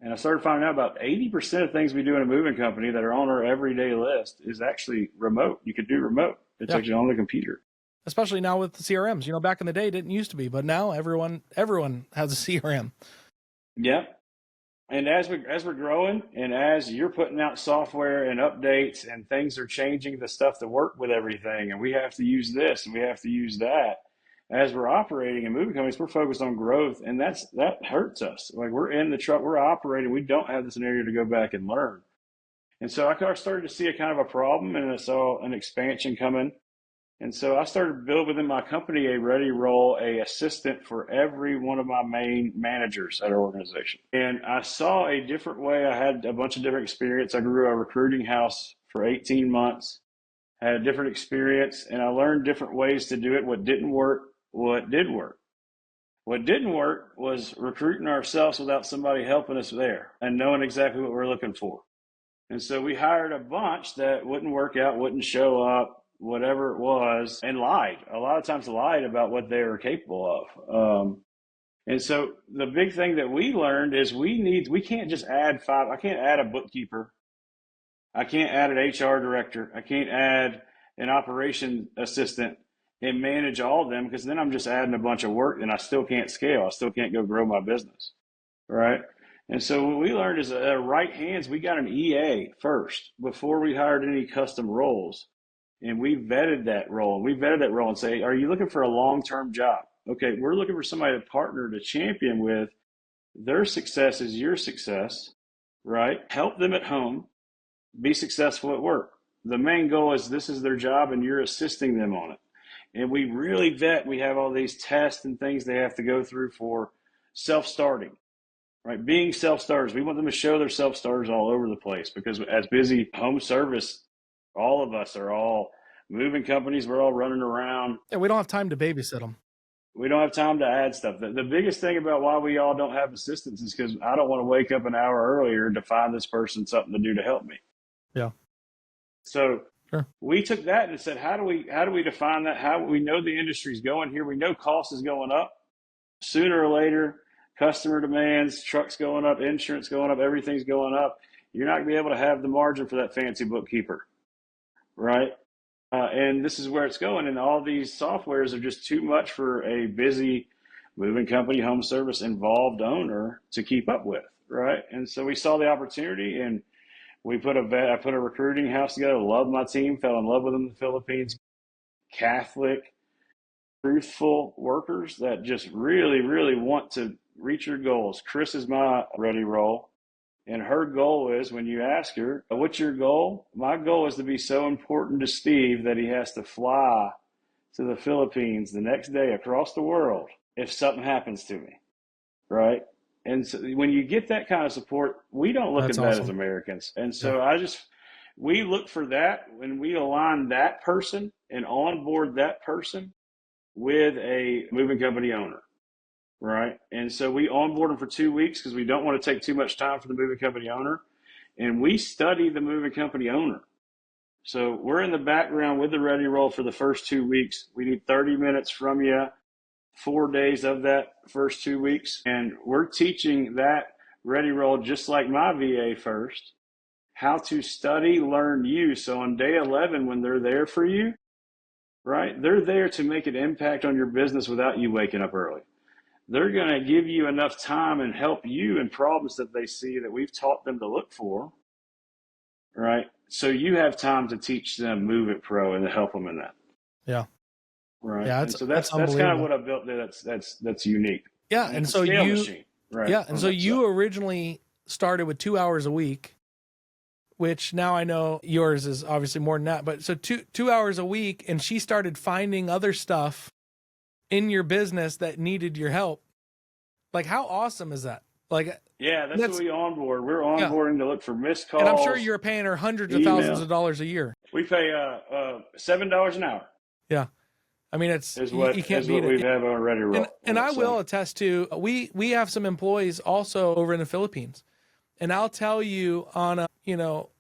and I started finding out about 80% of things we do in a moving company that are on our everyday list is actually remote. You could do remote. It's actually on the computer. Especially now with the CRMs, back in the day, it didn't used to be, but now everyone has a CRM. Yep. And as we're growing and as you're putting out software and updates and things are changing the stuff to work with everything, and we have to use this and we have to use that. As we're operating in moving companies, we're focused on growth, and that hurts us. Like we're in the truck, we're operating, we don't have this area to go back and learn. And so I started to see a kind of a problem, and I saw an expansion coming. And so I started to build within my company a ready role, a assistant for every one of my main managers at our organization. And I saw a different way. I had a bunch of different experience. I grew a recruiting house for 18 months, had a different experience, and I learned different ways to do it. What didn't work, what did work. What didn't work was recruiting ourselves without somebody helping us there and knowing exactly what we're looking for. And so we hired a bunch that wouldn't work out, wouldn't show up, whatever it was, and lied. A lot of times lied about what they were capable of. And so the big thing that we learned is we can't just add five. I can't add a bookkeeper. I can't add an HR director. I can't add an operation assistant and manage all of them, because then I'm just adding a bunch of work and I still can't scale. I still can't go grow my business. Right. And so what we learned is right hands, we got an EA first before we hired any custom roles. And we vetted that role. We vetted that role and say, are you looking for a long-term job? Okay, we're looking for somebody to partner, to champion with. Their success is your success, right? Help them at home, be successful at work. The main goal is this is their job and you're assisting them on it. And we really vet, we have all these tests and things they have to go through for self-starting, right? Being self-starters. We want them to show their self-starters all over the place because as busy home service, all of us are all moving companies. We're all running around. Yeah, we don't have time to babysit them. We don't have time to add stuff. The biggest thing about why we all don't have assistants is because I don't want to wake up an hour earlier to find this person something to do to help me. Yeah. So sure. We took that and said, how do we define that? How we know the industry's going here? We know cost is going up. Sooner or later, customer demands, trucks going up, insurance going up, everything's going up. You're not going to be able to have the margin for that fancy bookkeeper, right? And this is where it's going. And all these softwares are just too much for a busy moving company, home service involved owner to keep up with, right? And so we saw the opportunity and I put a recruiting house together, loved my team, fell in love with them in the Philippines. Catholic, truthful workers that just really, really want to reach your goals. Chris is my ready roll. And her goal is, when you ask her, what's your goal? My goal is to be so important to Steve that he has to fly to the Philippines the next day across the world if something happens to me, right? And so when you get that kind of support, we don't look at that as Americans. And so we look for that when we align that person and onboard that person with a moving company owner. Right. And so we onboard them for 2 weeks because we don't want to take too much time for the moving company owner. And we study the moving company owner. So we're in the background with the ready roll for the first 2 weeks. We need 30 minutes from you, 4 days of that first 2 weeks. And we're teaching that ready roll, just like my VA first, how to study, learn you. So on day 11, when they're there for you, right, they're there to make an impact on your business without you waking up early. They're going to give you enough time and help you in problems that they see that we've taught them to look for, right? So you have time to teach them Move It Pro and to help them in that. Yeah. Right. Yeah. So that's kind of what I built there. That's unique. Yeah. And so you, machine, right? Yeah. And so you originally started with 2 hours a week, which now I know yours is obviously more than that, but so 2 hours a week, and she started finding other stuff in your business that needed your help. Like, how awesome is that? Like, yeah, that's what we onboard. We're onboarding to look for missed calls. And I'm sure you're paying her hundreds of thousands of dollars a year. We pay $7 an hour. Yeah. I mean, you can't beat it. We have already rolled. And I will attest to, we have some employees also over in the Philippines. And I'll tell you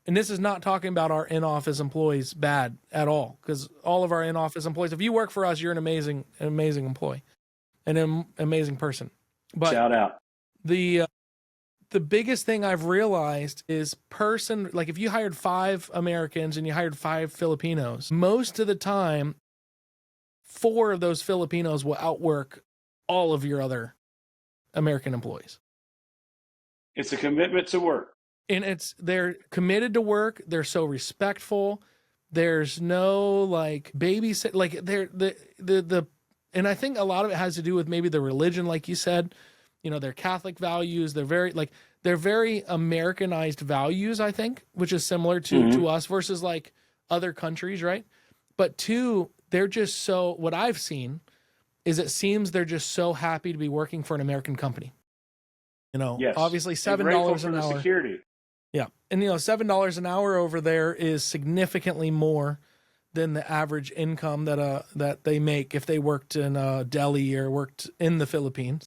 and this is not talking about our in-office employees bad at all, because all of our in-office employees, if you work for us, you're an amazing employee, an amazing person. But shout out. The biggest thing I've realized is like if you hired 5 Americans and you hired 5 Filipinos, most of the time, 4 of those Filipinos will outwork all of your other American employees. It's a commitment to work. And they're committed to work. They're so respectful. There's no like babysit, like and I think a lot of it has to do with maybe the religion, like you said, their Catholic values. They're very Americanized values, I think, which is similar to us versus like other countries. Right. But 2, they're just what I've seen is it seems they're just so happy to be working for an American company. Yes. Obviously $7 an hour. Security. Yeah. And, $7 an hour over there is significantly more than the average income that they make if they worked in Delhi or worked in the Philippines.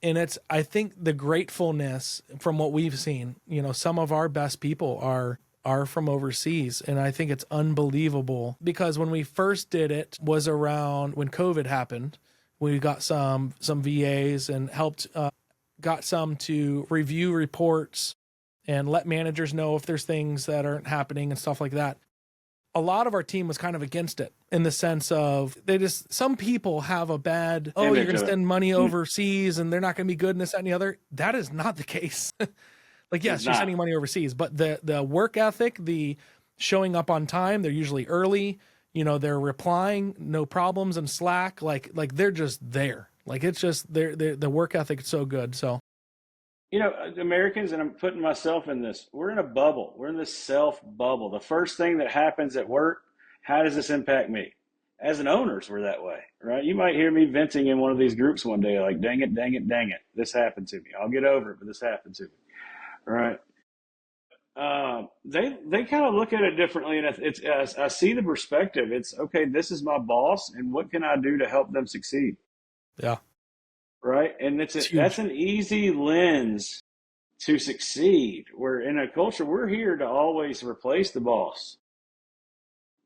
And I think the gratefulness from what we've seen, some of our best people are from overseas. And I think it's unbelievable because when we first did it was around when COVID happened. We got some VAs and helped, got some to review reports and let managers know if there's things that aren't happening and stuff like that. a lot of our team was kind of against it in the sense of some people have a bad, oh, you're going to send money overseas and they're not going to be good and this, that, and the other. That is not the case. Like, yes, you're sending money overseas, but the work ethic, the showing up on time, they're usually early, they're replying, no problems in Slack. Like they're just there. Like, it's just the work ethic is so good. So, Americans, and I'm putting myself in this, we're in a bubble. We're in this self bubble. The first thing that happens at work, how does this impact me? As an owners, we're that way, right? You might hear me venting in one of these groups one day, like, dang it, dang it, dang it. This happened to me. I'll get over it, but this happened to me, right? They kind of look at it differently, and I see the perspective. It's, okay, this is my boss, and what can I do to help them succeed? Yeah. Right. And that's an easy lens to succeed. We're in a culture, we're here to always replace the boss,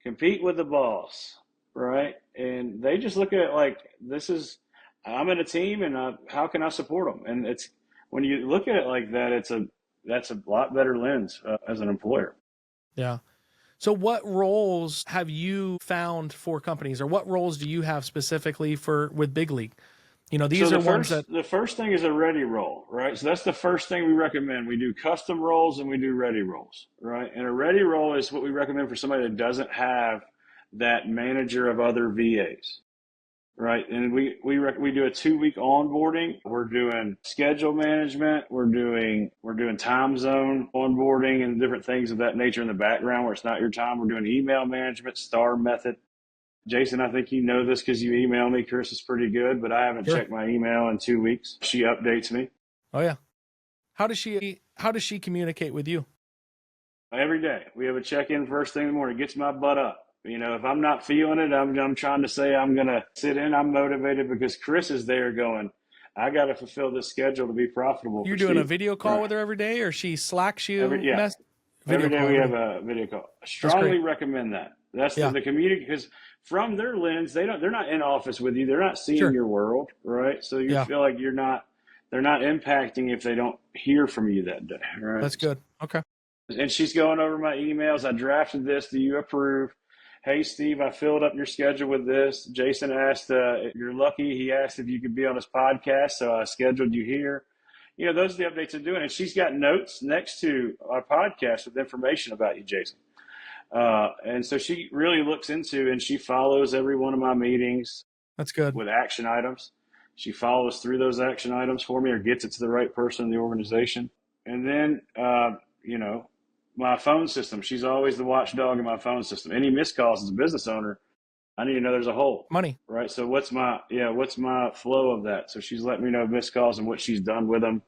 compete with the boss. Right. And they just look at it like, I'm in a team, and how can I support them? And it's, when you look at it like that, that's a lot better lens as an employer. Yeah. So what roles have you found for companies, or what roles do you have specifically with Big League? These are ones that... The first thing is a ready role, right? So that's the first thing we recommend. We do custom roles and we do ready roles, right? And a ready role is what we recommend for somebody that doesn't have that manager of other VAs, right? And we do a 2-week onboarding. We're doing schedule management. We're doing time zone onboarding and different things of that nature in the background where it's not your time. We're doing email management, STAR method. Jason, I think you know this because you email me. Chris is pretty good, but I haven't checked my email in 2 weeks. She updates me. Oh yeah. How does she communicate with you? Every day. We have a check-in first thing in the morning. It gets my butt up. If I'm not feeling it, I'm trying to say I'm going to sit in. I'm motivated because Chris is there going, I got to fulfill this schedule to be profitable. You're doing a video call with her every day, or she Slacks you? Every day we have a video call. I strongly recommend that. That's the community, because from their lens, they're not in office with you. They're not seeing your world, right? So you feel like they're not impacting if they don't hear from you that day, right? That's good. Okay. And she's going over my emails. I drafted this. Do you approve? Hey, Steve, I filled up your schedule with this. Jason asked, you're lucky. He asked if you could be on his podcast, so I scheduled you here. Those are the updates I'm doing. And she's got notes next to our podcast with information about you, Jason. And so she really looks into, and she follows every one of my meetings. That's good. With action items. She follows through those action items for me, or gets it to the right person in the organization. And then, my phone system, she's always the watchdog in my phone system. Any missed calls as a business owner, I need to know there's a hole. Money. Right. So what's my flow of that? So she's letting me know missed calls and what she's done with them.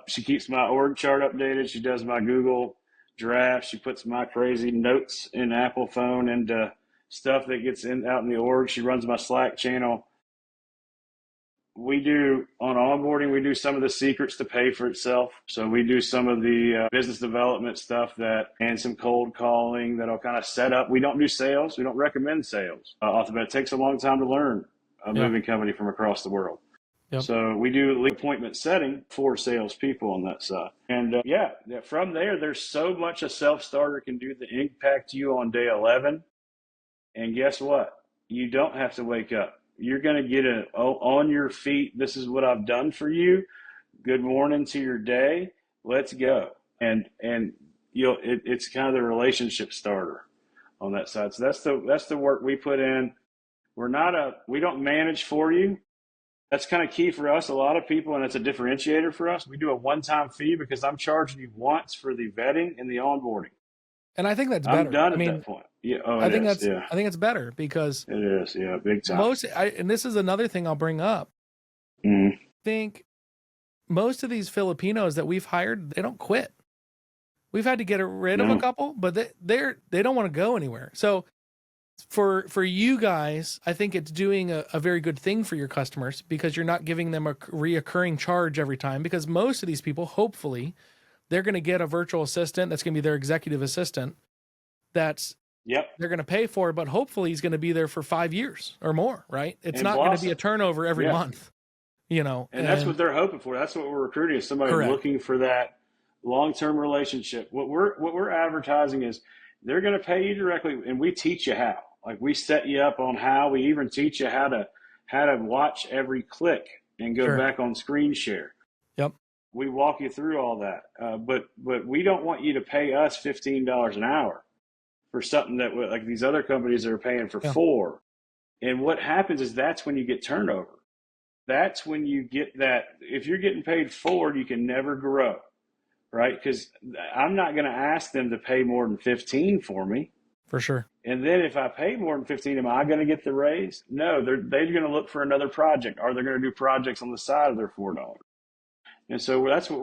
She keeps my org chart updated. She does my Google Drafts. She puts my crazy notes in Apple phone and stuff that gets out in the org. She runs my Slack channel. We do on onboarding, we do some of the secrets to pay for itself. So we do some of the business development stuff and some cold calling that'll kind of set up. We don't do sales. We don't recommend sales. Often, it takes a long time to learn a moving company from across the world. Yep. So we do appointment setting for salespeople on that side. And from there, there's so much a self-starter can do that impact you on day 11. And guess what? You don't have to wake up. You're going to get on your feet. This is what I've done for you. Good morning to your day. Let's go. And it's kind of the relationship starter on that side. So that's the work we put in. We don't manage for you. That's kind of key for us. A lot of people, and it's a differentiator for us. We do a one-time fee because I'm charging you once for the vetting and the onboarding. And I think that's better. I'm done at that point. Yeah. I think it's better because it is. Yeah. Big time. And this is another thing I'll bring up. Mm-hmm. I think most of these Filipinos that we've hired, they don't quit. We've had to get rid of a couple, but they don't want to go anywhere. So for you guys, I think it's doing a very good thing for your customers because you're not giving them a reoccurring charge every time, because most of these people, hopefully, they're going to get a virtual assistant that's going to be their executive assistant they're going to pay for, but hopefully he's going to be there for 5 years or more, right? It's not going to be a turnover every month, And that's what they're hoping for. That's what we're recruiting, is somebody looking for that long-term relationship. What we're advertising is they're going to pay you directly, and we teach you how. Like, we set you up on how. We even teach you how to watch every click and go back on screen share. Yep. We walk you through all that. But we don't want you to pay us $15 an hour for something that, like these other companies that are paying for $4. And what happens is that's when you get turnover. That's when you get that. If you're getting paid $4, you can never grow, right? Because I'm not going to ask them to pay more than $15 for me. For sure. And then if I pay more than $15, am I going to get the raise? No, they're going to look for another project, or they're going to do projects on the side of their $4. And so that's what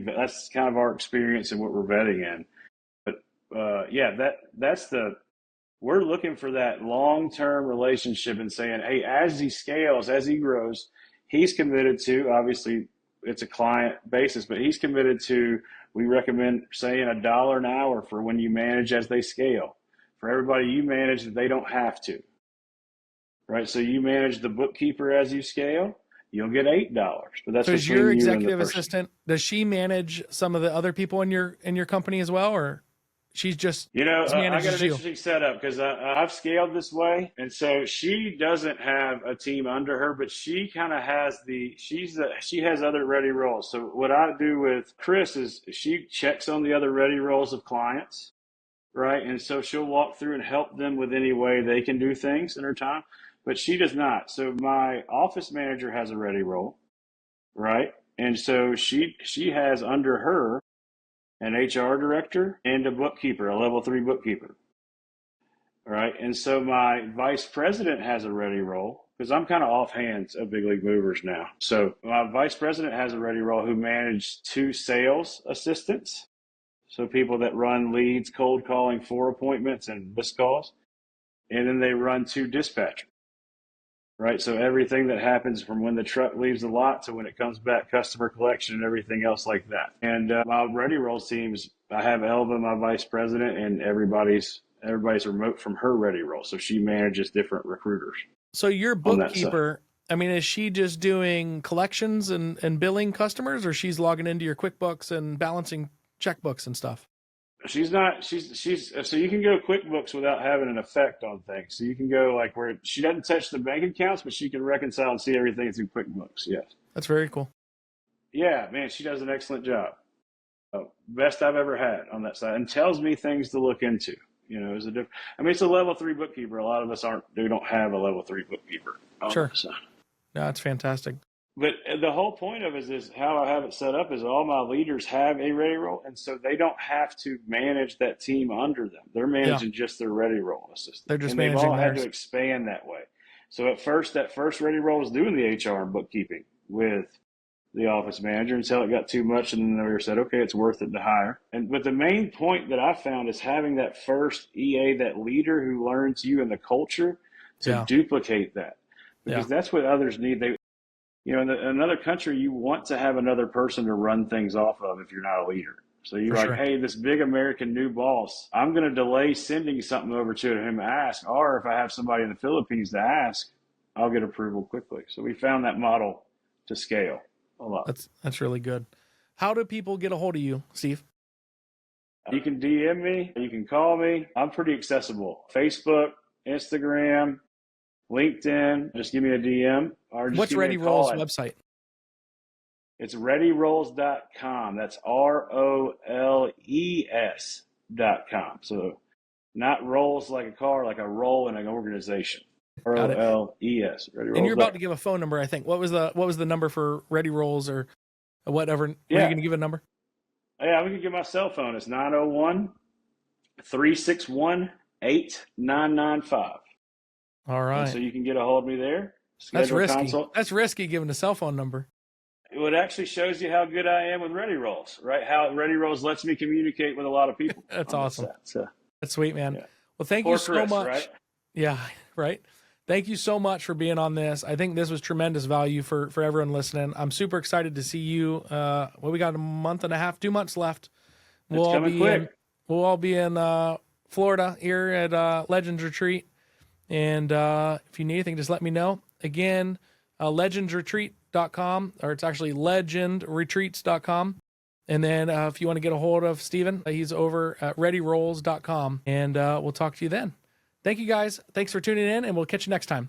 that's kind of our experience and what we're vetting in. But we're looking for that long-term relationship and saying, hey, as he scales, as he grows, he's committed to, obviously it's a client basis, but he's committed to, we recommend saying $1 an hour for when you manage as they scale. For everybody you manage, that they don't have to, right? So you manage the bookkeeper as you scale, you'll get $8. But that's so your executive assistant. Does she manage some of the other people in your company as well, or she's just I got an interesting setup because I've scaled this way, and so she doesn't have a team under her, but she kind of has she has other ready roles. So what I do with Chris is she checks on the other ready roles of clients. Right. And so she'll walk through and help them with any way they can do things in her time, but she does not. So my office manager has a ready role. Right. And so she has under her an HR director and a bookkeeper, a level 3 bookkeeper. All right. And so my vice president has a ready role because I'm kind of off hands of big league movers now. So my vice president has a ready role who managed 2 sales assistants. So people that run leads, cold calling, 4 appointments, and missed calls. And then they run 2 dispatchers, right? So everything that happens from when the truck leaves the lot to when it comes back, customer collection and everything else like that. And my ready rolls teams, I have Elva, my vice president, and everybody's remote from her ready roll. So she manages different recruiters. So your bookkeeper, I mean, is she just doing collections and billing customers, or she's logging into your QuickBooks and balancing checkbooks and stuff? She's not, she's, so you can go QuickBooks without having an effect on things. So you can go like where she doesn't touch the bank accounts, but she can reconcile and see everything through QuickBooks. Yes. That's very cool. Yeah, man, she does an excellent job. Best I've ever had on that side, and tells me things to look into. It's a level 3 bookkeeper. A lot of us don't have a level 3 bookkeeper. Sure. No, that's fantastic. But the whole point of it is how I have it set up is all my leaders have a ready roll, and so they don't have to manage that team under them. They're managing just their ready roll assistant. They're just and managing they've all theirs. had to expand that way. So at first, that first ready roll was doing the HR and bookkeeping with the office manager until it got too much, and then we said, okay, it's worth it to hire. But the main point that I found is having that first EA, that leader who learns you and the culture, to duplicate that, because that's what others need. In another country, you want to have another person to run things off of if you're not a leader. So you're hey, this big American new boss, I'm going to delay sending something over to him to ask, or if I have somebody in the Philippines to ask, I'll get approval quickly. So we found that model to scale a lot. That's really good. How do people get a hold of you, Steve? You can DM me. You can call me. I'm pretty accessible. Facebook, Instagram, LinkedIn. Just give me a DM. Or just What's Ready Rolls website? It's readyrolls.com. That's ROLES.com. So not rolls like a car, like a role in an organization. ROLES. And you're about to give a phone number, I think. What was the number for Ready Rolls or whatever? Are you going to give a number? Yeah, we can give my cell phone. It's 901-361-8995. All right. And so you can get a hold of me there. That's risky. That's risky giving a cell phone number. It actually shows you how good I am with Ready Rolls, right? How Ready Rolls lets me communicate with a lot of people. That's awesome. That's sweet, man. Yeah. Well, thank you so Chris, much. Right? Yeah, right. Thank you so much for being on this. I think this was tremendous value for everyone listening. I'm super excited to see you. We got a month and a half, 2 months left. We'll all be in Florida here at Legends Retreat. And if you need anything, just let me know. Again, legendsretreat.com, or it's actually legendretreats.com. And then if you want to get a hold of Steven, he's over at readyrolls.com, and we'll talk to you then. Thank you guys. Thanks for tuning in, and we'll catch you next time.